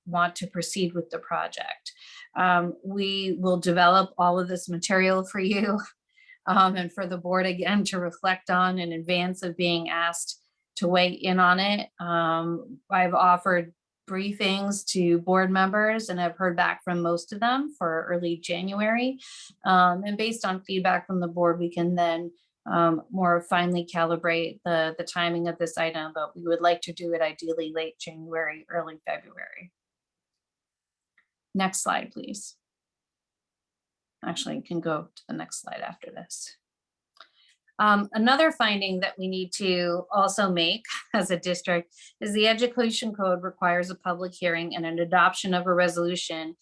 want to proceed with the project. We will develop all of this material for you and for the board again to reflect on in advance of being asked to weigh in on it. I've offered briefings to board members and I've heard back from most of them for early January. And based on feedback from the board, we can then more finely calibrate the timing of this item, but we would like to do it ideally late January, early February. Next slide, please. Actually, you can go to the next slide after this. Another finding that we need to also make as a district is the education code requires a public hearing and an adoption of a resolution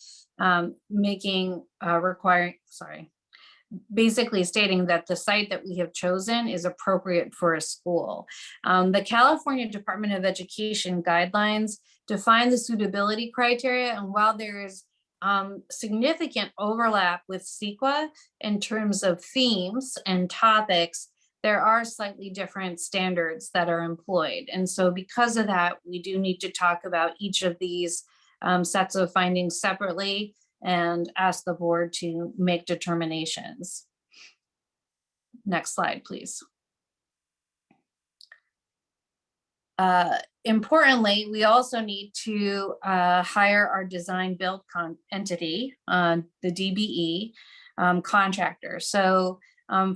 basically stating that the site that we have chosen is appropriate for a school. The California Department of Education guidelines define the suitability criteria, and while there is significant overlap with CEQA in terms of themes and topics, there are slightly different standards that are employed. And so because of that, we do need to talk about each of these sets of findings separately and ask the board to make determinations. Next slide, please. Importantly, we also need to hire our design build entity, the DBE contractor. So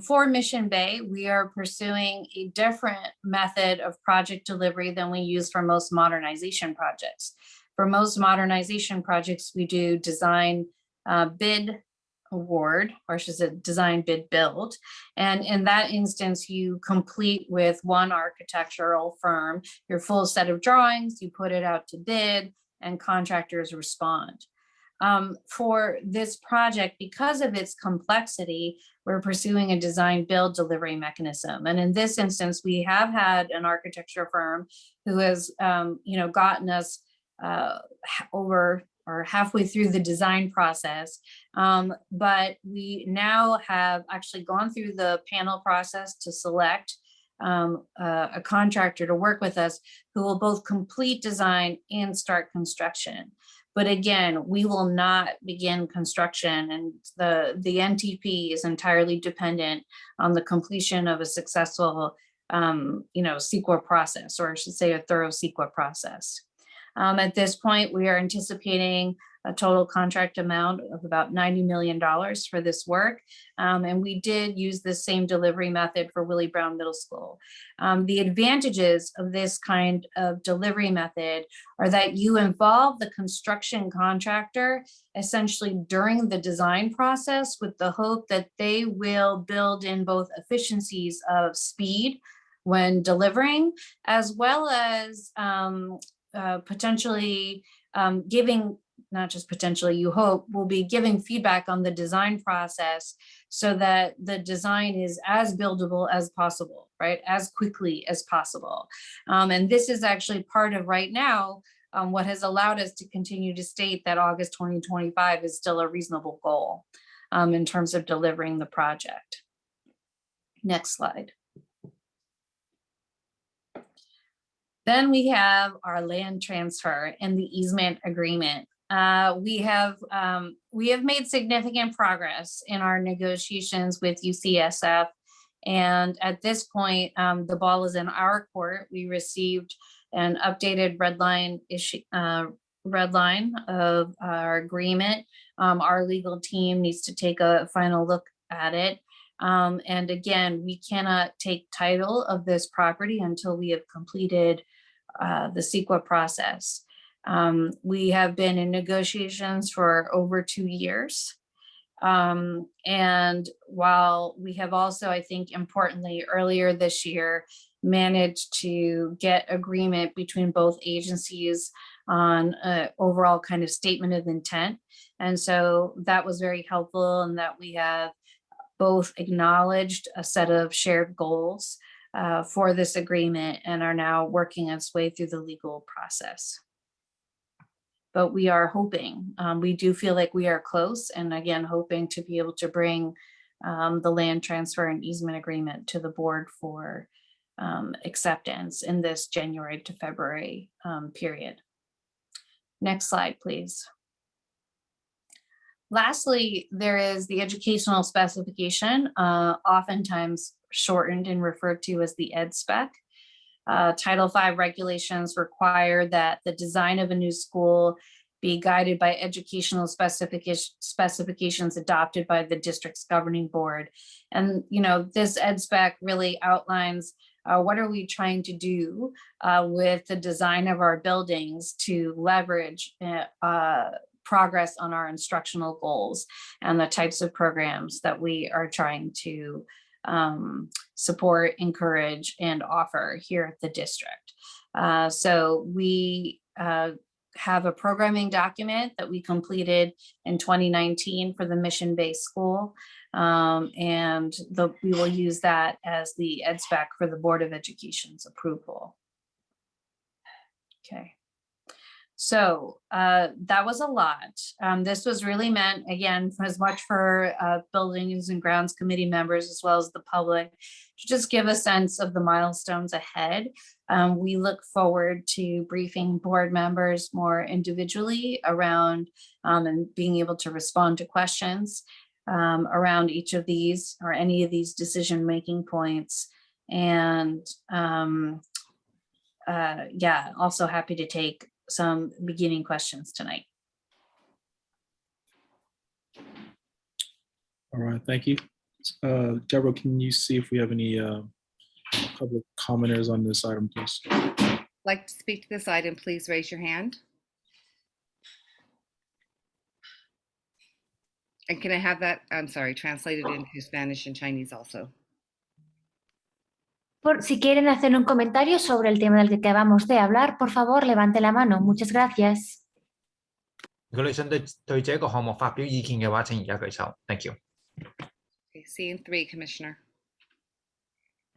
for Mission Bay, we are pursuing a different method of project delivery than we use for most modernization projects. For most modernization projects, we do design bid award, or should say design bid build. And in that instance, you complete with one architectural firm your full set of drawings, you put it out to bid, and contractors respond. For this project, because of its complexity, we're pursuing a design build delivery mechanism. And in this instance, we have had an architecture firm who has, gotten us over or halfway through the design process. But we now have actually gone through the panel process to select a contractor to work with us who will both complete design and start construction. But again, we will not begin construction, and the NTP is entirely dependent on the completion of a successful CEQA process, or I should say a thorough CEQA process. At this point, we are anticipating a total contract amount of about $90 million for this work. And we did use the same delivery method for Willie Brown Middle School. The advantages of this kind of delivery method are that you involve the construction contractor essentially during the design process with the hope that they will build in both efficiencies of speed when delivering, as well as potentially giving, not just potentially, you hope, will be giving feedback on the design process so that the design is as buildable as possible, right? As quickly as possible. And this is actually part of right now what has allowed us to continue to state that August 2025 is still a reasonable goal in terms of delivering the project. Next slide. Then we have our land transfer and the easement agreement. We have made significant progress in our negotiations with UCSF. And at this point, the ball is in our court. We received an updated red line of our agreement. Our legal team needs to take a final look at it. And again, we cannot take title of this property until we have completed the CEQA process. We have been in negotiations for over 2 years. And while we have also, I think importantly, earlier this year, managed to get agreement between both agencies on an overall kind of statement of intent. And so that was very helpful, and that we have both acknowledged a set of shared goals for this agreement and are now working its way through the legal process. But we are hoping, we do feel like we are close, and again, hoping to be able to bring the land transfer and easement agreement to the board for acceptance in this January to February period. Next slide, please. Lastly, there is the educational specification, oftentimes shortened and referred to as the ed spec. Title V regulations require that the design of a new school be guided by educational specifications adopted by the district's governing board. And this ed spec really outlines what are we trying to do with the design of our buildings to leverage progress on our instructional goals and the types of programs that we are trying to support, encourage, and offer here at the district. So we have a programming document that we completed in 2019 for the mission-based school. And we will use that as the ed spec for the Board of Education's approval. Okay. So that was a lot. This was really meant, again, as much for Buildings and Grounds Committee members as well as the public, to just give a sense of the milestones ahead. We look forward to briefing board members more individually around and being able to respond to questions around each of these or any of these decision-making points. And yeah, also happy to take some beginning questions tonight. All right, thank you. Deborah, can you see if we have any public commenters on this item, please? Like to speak to this item, please raise your hand. And can I have that, I'm sorry, translated into Spanish and Chinese also? Si quieren hacer un comentario sobre el tema del que acabamos de hablar, por favor, levante la mano. Muchas gracias. 如果你想對這個項目發表意見嘅話，請而家舉手。Thank you。Seeing three, Commissioner.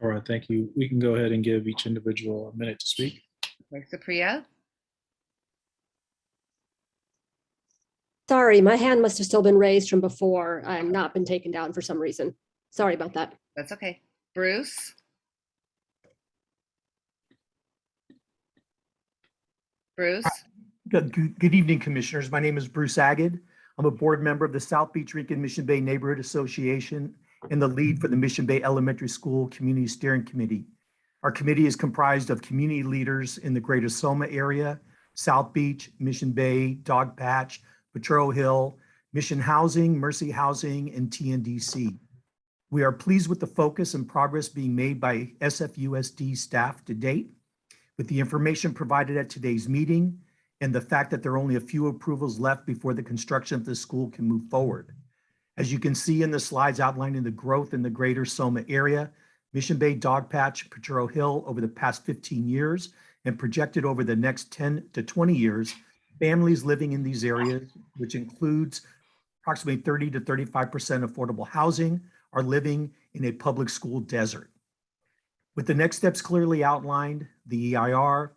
All right, thank you. We can go ahead and give each individual a minute to speak. Supriya? Sorry, my hand must have still been raised from before and not been taken down for some reason. Sorry about that. That's okay. Bruce? Bruce? Good evening, Commissioners. My name is Bruce Agid. I'm a board member of the South Beach Rican Mission Bay Neighborhood Association and the lead for the Mission Bay Elementary School Community Steering Committee. Our committee is comprised of community leaders in the greater Soma area, South Beach, Mission Bay, Dog Patch, Potrero Hill, Mission Housing, Mercy Housing, and TNDC. We are pleased with the focus and progress being made by SFUSD staff to date. With the information provided at today's meeting and the fact that there are only a few approvals left before the construction of the school can move forward. As you can see in the slides outlining the growth in the greater Soma area, Mission Bay, Dog Patch, Potrero Hill over the past 15 years and projected over the next 10 to 20 years, families living in these areas, which includes approximately 30 to 35% affordable housing, are living in a public school desert. With the next steps clearly outlined, the EIR,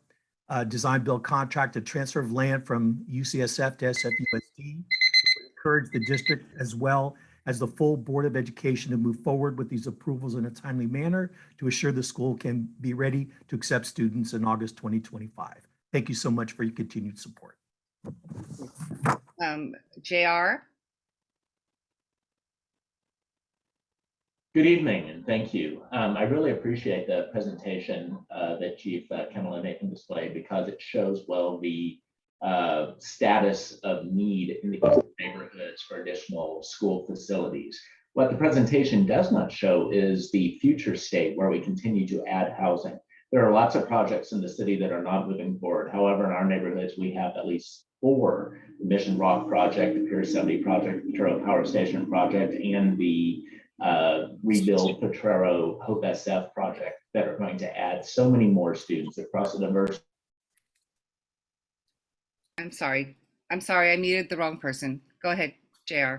design build contract, a transfer of land from UCSF to SFUSD, encourage the district as well as the full Board of Education to move forward with these approvals in a timely manner to assure the school can be ready to accept students in August 2025. Thank you so much for your continued support. JR? Good evening, and thank you. I really appreciate the presentation that Chief Kemmel Nathan displayed because it shows well the status of need in the neighborhoods for additional school facilities. What the presentation does not show is the future state where we continue to add housing. There are lots of projects in the city that are not moving forward. However, in our neighborhoods, we have at least 4, the Mission Rock project, the Pier 70 project, the Potrero Power Station project, and the Rebuild Potrero Hope SF project that are going to add so many more students across the diverse. I'm sorry, I muted the wrong person. Go ahead, JR.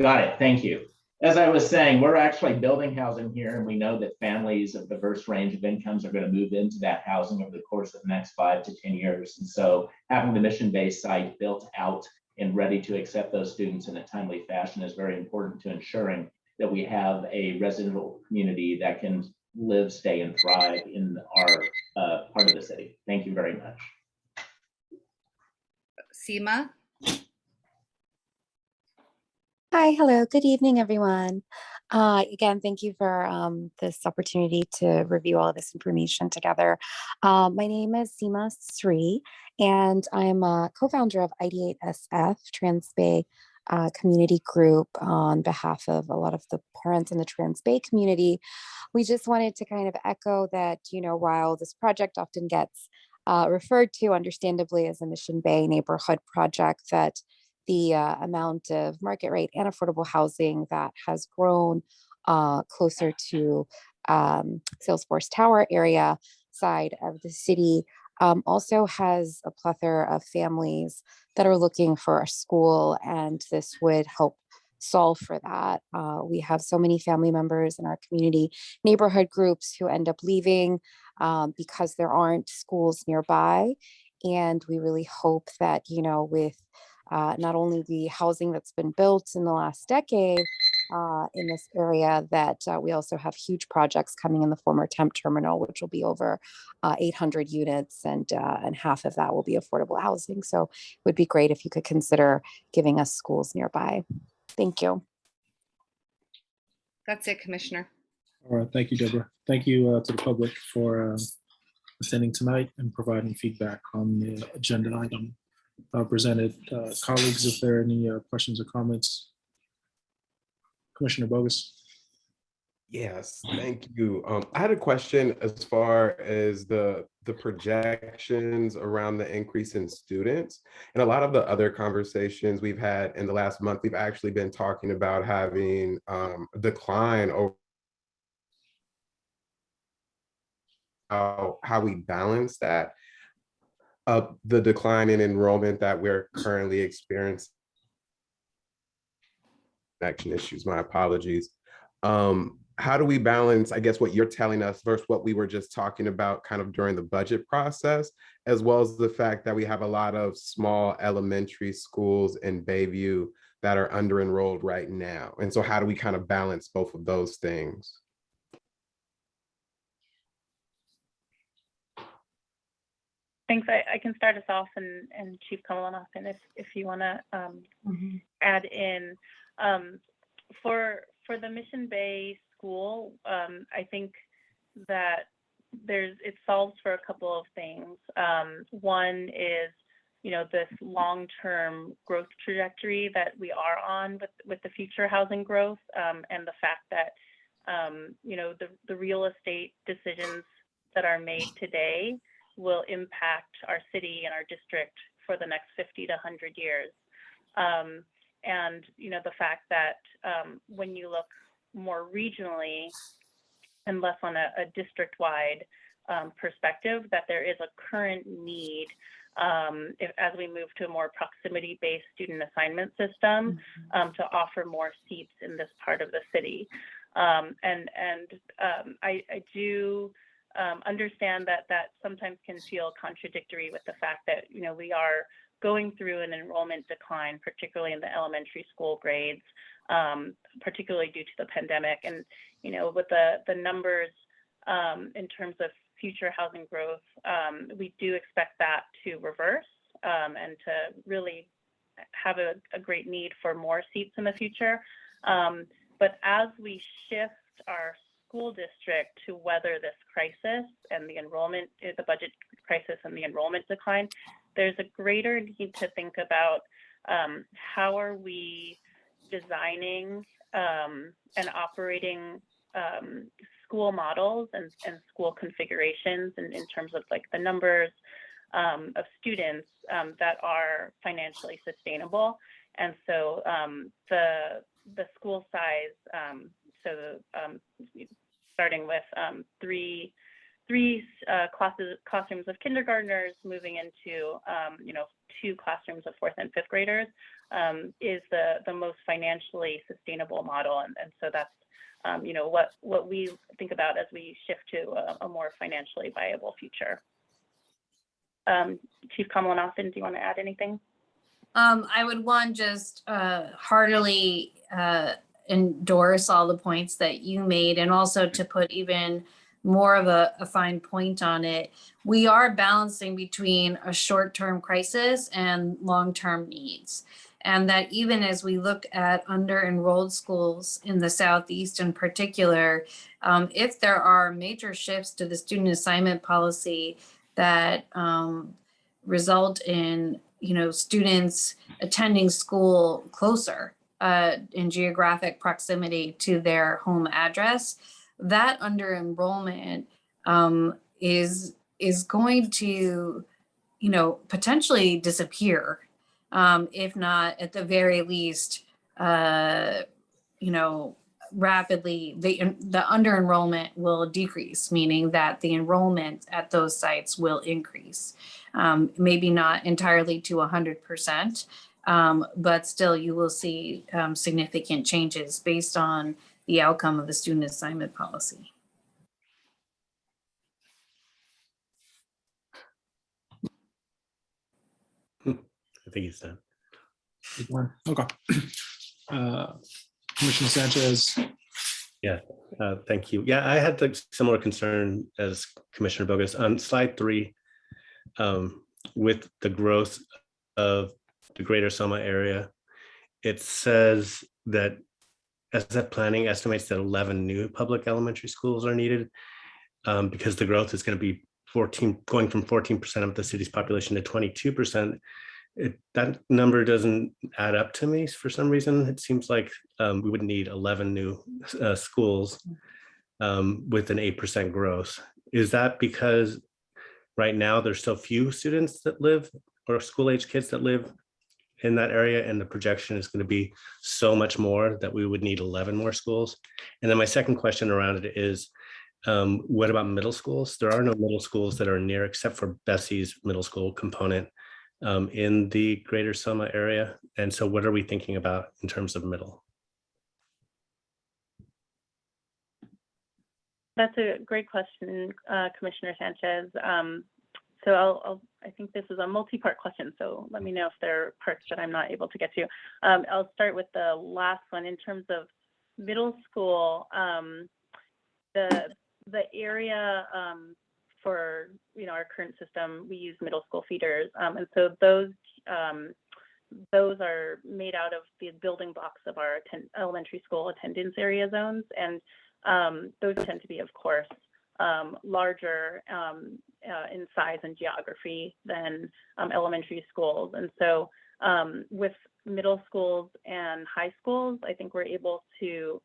Got it, thank you. As I was saying, we're actually building housing here, and we know that families of diverse range of incomes are going to move into that housing over the course of the next 5 to 10 years. And so having the mission-based site built out and ready to accept those students in a timely fashion is very important to ensuring that we have a residential community that can live, stay, and thrive in our part of the city. Thank you very much. Seema? Hi, hello, good evening, everyone. Again, thank you for this opportunity to review all of this information together. My name is Seema Sri, and I'm a co-founder of ID8SF Trans Bay community group on behalf of a lot of the parents in the Trans Bay community. We just wanted to kind of echo that, you know, while this project often gets referred to understandably as a Mission Bay neighborhood project, that the amount of market rate and affordable housing that has grown closer to Salesforce Tower area side of the city also has a plethora of families that are looking for a school, and this would help solve for that. We have so many family members in our community neighborhood groups who end up leaving because there aren't schools nearby. And we really hope that, you know, with not only the housing that's been built in the last decade in this area, that we also have huge projects coming in the former temp terminal, which will be over 800 units, and half of that will be affordable housing. So it would be great if you could consider giving us schools nearby. Thank you. That's it, Commissioner. All right, thank you, Deborah. Thank you to the public for attending tonight and providing feedback on the agenda item presented. Colleagues, if there are any questions or comments. Commissioner Bogus. Yes, thank you. I had a question as far as the projections around the increase in students. And a lot of the other conversations we've had in the last month, we've actually been talking about having a decline over how we balance that. The decline in enrollment that we're currently experiencing connection issues. My apologies. How do we balance, I guess, what you're telling us versus what we were just talking about kind of during the budget process, as well as the fact that we have a lot of small elementary schools in Bayview that are under enrolled right now? And so how do we kind of balance both of those things? Thanks. I can start us off, and Chief Kamalanasan, if you want to add in. For the Mission Bay School, I think that it solves for a couple of things. One is, this long-term growth trajectory that we are on with the future housing growth, and the fact that the real estate decisions that are made today will impact our city and our district for the next 50 to 100 years. And the fact that when you look more regionally and less on a district-wide perspective, that there is a current need as we move to a more proximity-based student assignment system to offer more seats in this part of the city. I do understand that sometimes can feel contradictory with the fact that we are going through an enrollment decline, particularly in the elementary school grades, particularly due to the pandemic. And with the numbers in terms of future housing growth, we do expect that to reverse and to really have a great need for more seats in the future. But as we shift our school district to weather this crisis and the budget crisis and the enrollment decline, there's a greater need to think about how are we designing and operating school models and school configurations in terms of like the numbers of students that are financially sustainable. And so the school size, starting with three classrooms of kindergartners moving into 2 classrooms of 4th and 5th graders is the most financially sustainable model. And so that's what we think about as we shift to a more financially viable future. Chief Kamalanasan, do you want to add anything? I would just heartily endorse all the points that you made, and also to put even more of a fine point on it. We are balancing between a short-term crisis and long-term needs. And that even as we look at under-enrolled schools in the Southeast in particular, if there are major shifts to the student assignment policy that result in students attending school closer in geographic proximity to their home address, that under enrollment is going to potentially disappear, if not at the very least rapidly. The under enrollment will decrease, meaning that the enrollment at those sites will increase. Maybe not entirely to 100%, but still you will see significant changes based on the outcome of the student assignment policy. I think he's done. Okay. Commissioner Sanchez. Yeah, thank you. Yeah, I had the similar concern as Commissioner Bogus on slide 3 with the growth of the Greater Soma area. It says that SSF planning estimates that 11 new public elementary schools are needed because the growth is going to be going from 14% of the city's population to 22%. That number doesn't add up to me for some reason. It seems like we would need 11 new schools with an 8% growth. Is that because right now there's so few students that live, or school-age kids that live in that area, and the projection is going to be so much more that we would need 11 more schools? And then my second question around it is, what about middle schools? There are no middle schools that are near, except for Bessie's middle school component in the Greater Soma area. And so what are we thinking about in terms of middle? That's a great question, Commissioner Sanchez. So I think this is a multi-part question, so let me know if there are parts that I'm not able to get to. I'll start with the last one. In terms of middle school, the area for our current system, we use middle school feeders, and so those are made out of the building blocks of our elementary school attendance area zones, and those tend to be, of course, larger in size and geography than elementary schools. And so with middle schools and high schools, I think we're able to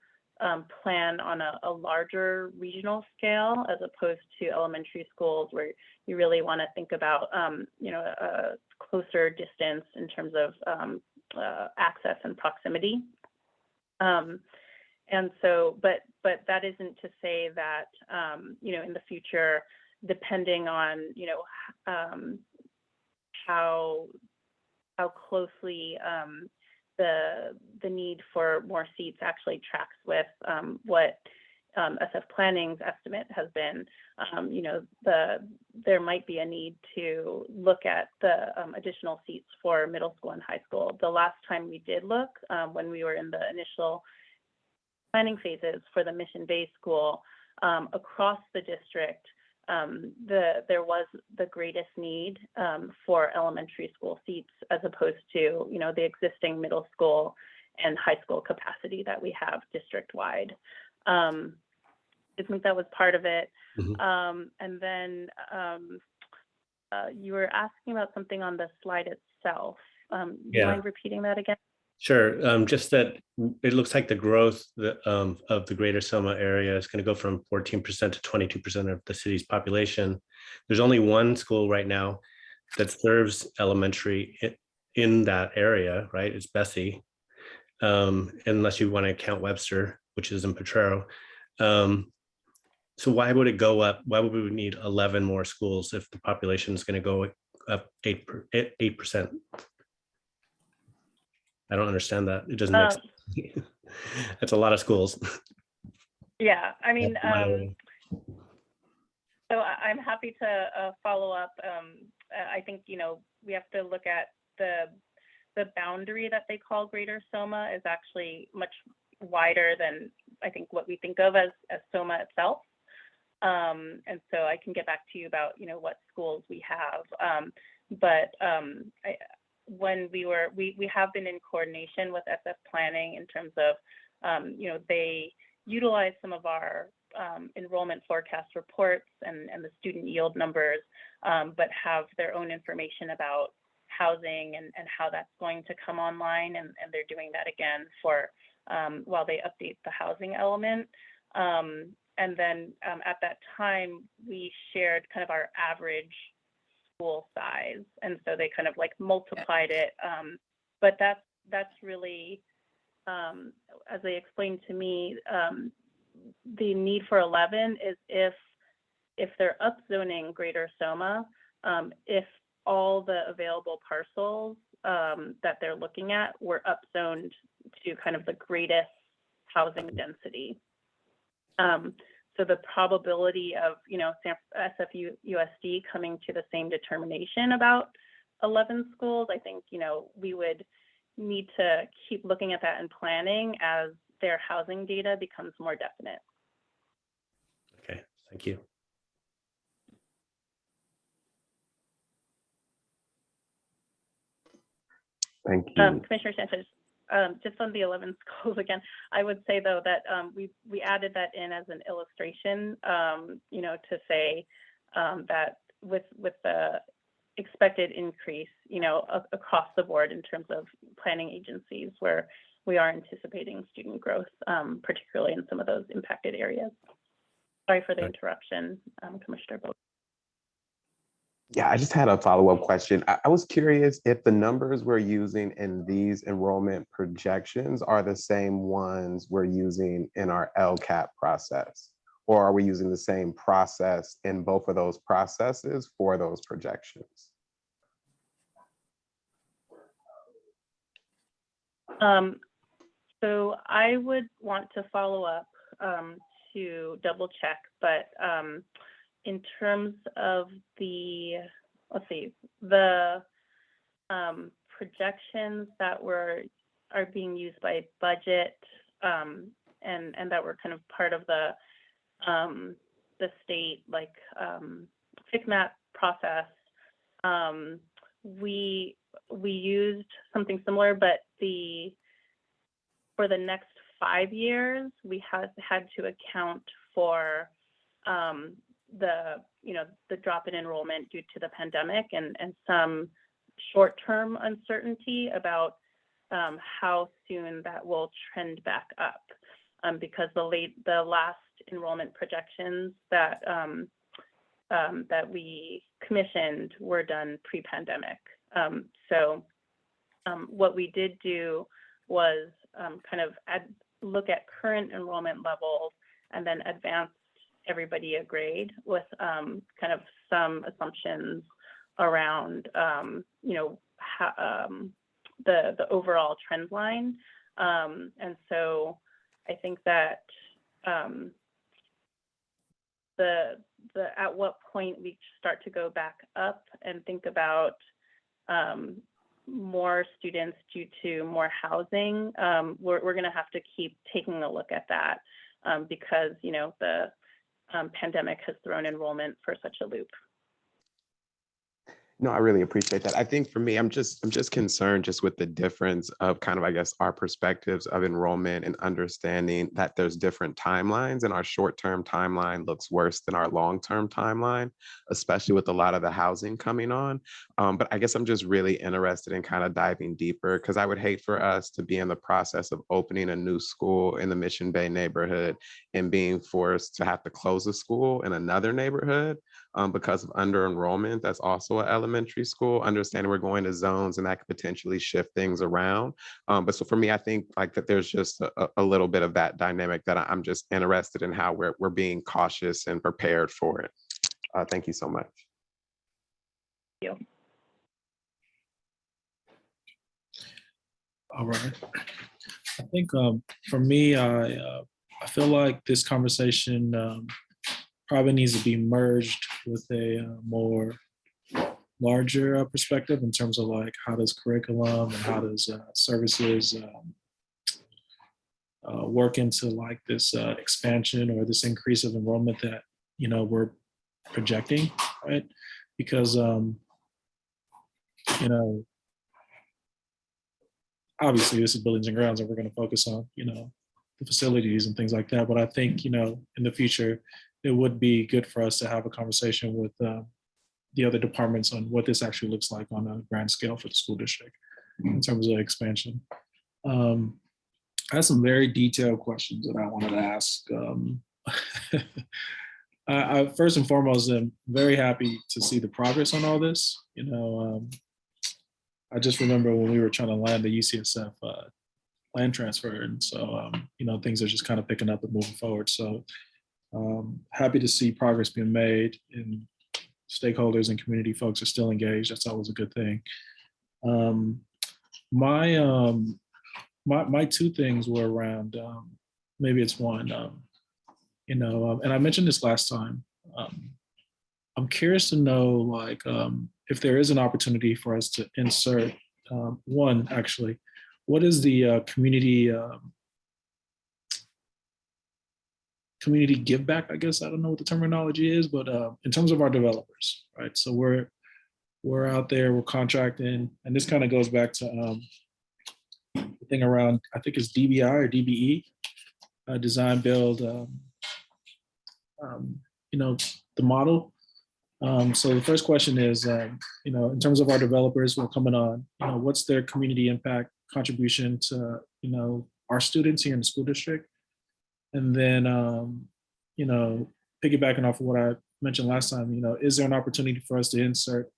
plan on a larger regional scale as opposed to elementary schools where you really want to think about a closer distance in terms of access and proximity. And so, but that isn't to say that in the future, depending on how closely the need for more seats actually tracks with what SF Planning's estimate has been, there might be a need to look at the additional seats for middle school and high school. The last time we did look, when we were in the initial planning phases for the Mission Bay School, across the district, there was the greatest need for elementary school seats as opposed to the existing middle school and high school capacity that we have district-wide. I think that was part of it. Mm-hmm. And then you were asking about something on the slide itself. Do you mind repeating that again? Sure. Just that it looks like the growth of the greater Selma area is going to go from 14% to 22% of the city's population. There's only one school right now that serves elementary in that area, right? It's Bessie, unless you want to count Webster, which is in Potrero. So why would it go up? Why would we need 11 more schools if the population is going to go up 8%? I don't understand that. It doesn't make sense. That's a lot of schools. Yeah, I mean, so I'm happy to follow up. I think, we have to look at the boundary that they call Greater Soma is actually much wider than I think what we think of as Soma itself. And so I can get back to you about, what schools we have. When we have been in coordination with SF Planning in terms of, they utilize some of our enrollment forecast reports and the student yield numbers, but have their own information about housing and how that's going to come online. And they're doing that again for while they update the housing element. And then at that time, we shared kind of our average school size, and so they kind of like multiplied it, but that's really as they explained to me, the need for 11 is if they're upzoning Greater Soma, if all the available parcels that they're looking at were upzoned to kind of the greatest housing density. So the probability of, SFUSD coming to the same determination about 11 schools, I think, we would need to keep looking at that in planning as their housing data becomes more definite. Okay, thank you. Thank you. Commissioner Sanchez, just on the 11 schools again, I would say though that we added that in as an illustration, to say that with the expected increase, across the board in terms of planning agencies where we are anticipating student growth, particularly in some of those impacted areas. Sorry for the interruption, Commissioner Bowe. Yeah, I just had a follow-up question. I was curious if the numbers we're using in these enrollment projections are the same ones we're using in our LCAP process, or are we using the same process in both of those processes for those projections? So I would want to follow up to double check, but in terms of the, let's see, the projections that are being used by budget and that were kind of part of the state like FICMAT process, we used something similar, but for the next 5 years, we had to account for the drop in enrollment due to the pandemic and some short-term uncertainty about how soon that will trend back up, because the last enrollment projections that we commissioned were done pre-pandemic. So what we did do was kind of look at current enrollment levels and then advance everybody a grade with kind of some assumptions around the overall trend line. And so I think that at what point we start to go back up and think about more students due to more housing, we're going to have to keep taking a look at that because the pandemic has thrown enrollment for such a loop. No, I really appreciate that. I think for me, I'm just concerned just with the difference of kind of, I guess, our perspectives of enrollment and understanding that there's different timelines, and our short-term timeline looks worse than our long-term timeline, especially with a lot of the housing coming on. But I guess I'm just really interested in kind of diving deeper, because I would hate for us to be in the process of opening a new school in the Mission Bay neighborhood and being forced to have to close a school in another neighborhood because of under enrollment. That's also an elementary school. Understanding we're going to zones and that could potentially shift things around. But so for me, I think like that there's just a little bit of that dynamic that I'm just interested in how we're being cautious and prepared for it. Thank you so much. Thank you. All right. I think for me, I feel like this conversation probably needs to be merged with a more larger perspective in terms of like how does curriculum and how does services work into like this expansion or this increase of enrollment that we're projecting, right? Because obviously this is buildings and grounds and we're going to focus on the facilities and things like that, but I think in the future it would be good for us to have a conversation with the other departments on what this actually looks like on a grand scale for the school district in terms of expansion. I have some very detailed questions that I wanted to ask. I first and foremost am very happy to see the progress on all this. I just remember when we were trying to land the UCSF land transfer, and so things are just kind of picking up and moving forward. So happy to see progress being made, and stakeholders and community folks are still engaged. That's always a good thing. My two things were around, maybe it's one, and I mentioned this last time. I'm curious to know, like, if there is an opportunity for us to insert one, actually, what is the community give back, I guess. I don't know what the terminology is, but in terms of our developers, right? So we're out there, we're contracting, and this kind of goes back to the thing around, I think it's DBI or DBE, design, build, the model. So the first question is, in terms of our developers who are coming on, what's their community impact contribution to, our students here in the school district? And then, piggybacking off of what I mentioned last time, is there an opportunity for us to insert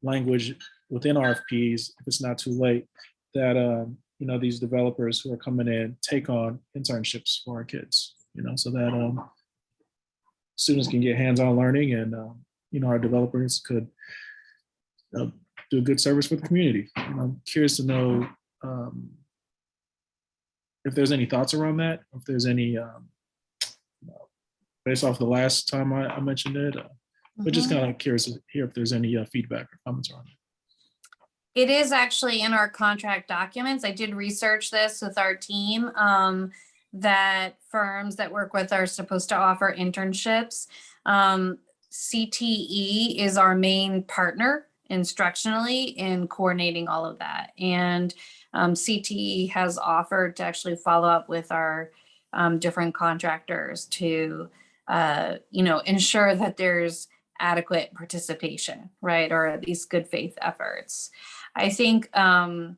language within RFPs, if it's not too late, that, these developers who are coming in take on internships for our kids, so that students can get hands-on learning and, our developers could do a good service for the community. I'm curious to know if there's any thoughts around that, if there's any based off the last time I mentioned it. But just Mhm. kind of curious to hear if there's any feedback or comments on it. It is actually in our contract documents. I did research this with our team, that firms that work with are supposed to offer internships. CTE is our main partner instructionally in coordinating all of that. And CTE has offered to actually follow up with our different contractors to, ensure that there's adequate participation, right? Or at least good faith efforts. I think I'm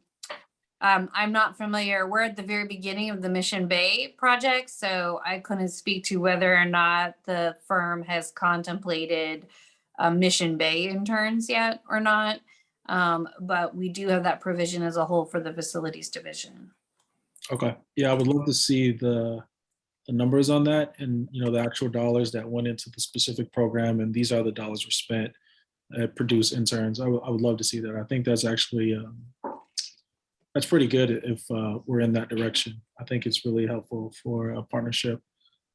not familiar. We're at the very beginning of the Mission Bay project, so I couldn't speak to whether or not the firm has contemplated Mission Bay interns yet or not. But we do have that provision as a whole for the facilities division. Okay. Yeah, I would love to see the numbers on that and, the actual dollars that went into the specific program. And these are the dollars were spent produce interns. I would love to see that. I think that's actually, that's pretty good if we're in that direction. I think it's really helpful for a partnership.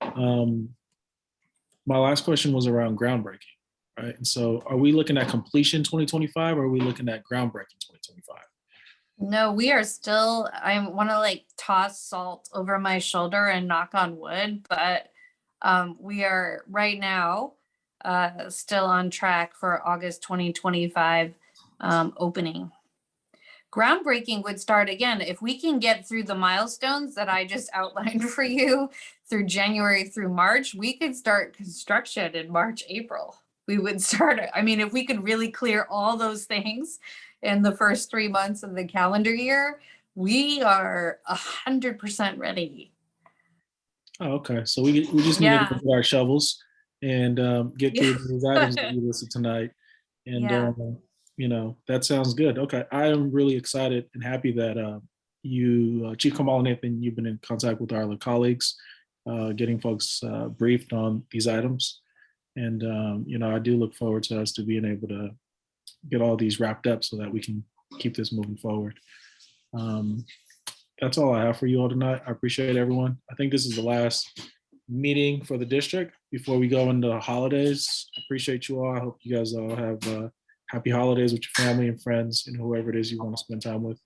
My last question was around groundbreaking, right? And so are we looking at completion 2025 or are we looking at groundbreaking 2025? No, we are still, I want to toss salt over my shoulder and knock on wood, but we are right now still on track for August 2025 opening. Groundbreaking would start again if we can get through the milestones that I just outlined for you through January through March. We could start construction in March, April. We would start, if we could really clear all those things in the first 3 months of the calendar year, we are 100% ready. Oh, okay. So we just need to get our shovels and get through these items that we listed tonight. And, that sounds good. Okay. I am really excited and happy that you, Chief Kamal and Nathan, you've been in contact with our other colleagues, getting folks briefed on these items. And, I do look forward to us to being able to get all these wrapped up so that we can keep this moving forward. That's all I have for you all tonight. I appreciate everyone. I think this is the last meeting for the district before we go into the holidays. I appreciate you all. I hope you guys all have happy holidays with your family and friends and whoever it is you want to spend time with.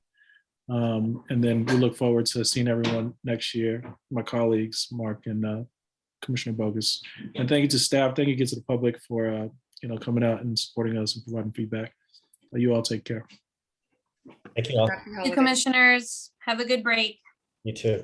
And then we look forward to seeing everyone next year, my colleagues, Mark and Commissioner Bogus. And thank you to staff. Thank you to the public for coming out and supporting us and providing feedback. You all take care. Thank you all. Thank you, commissioners. Have a good break. You too.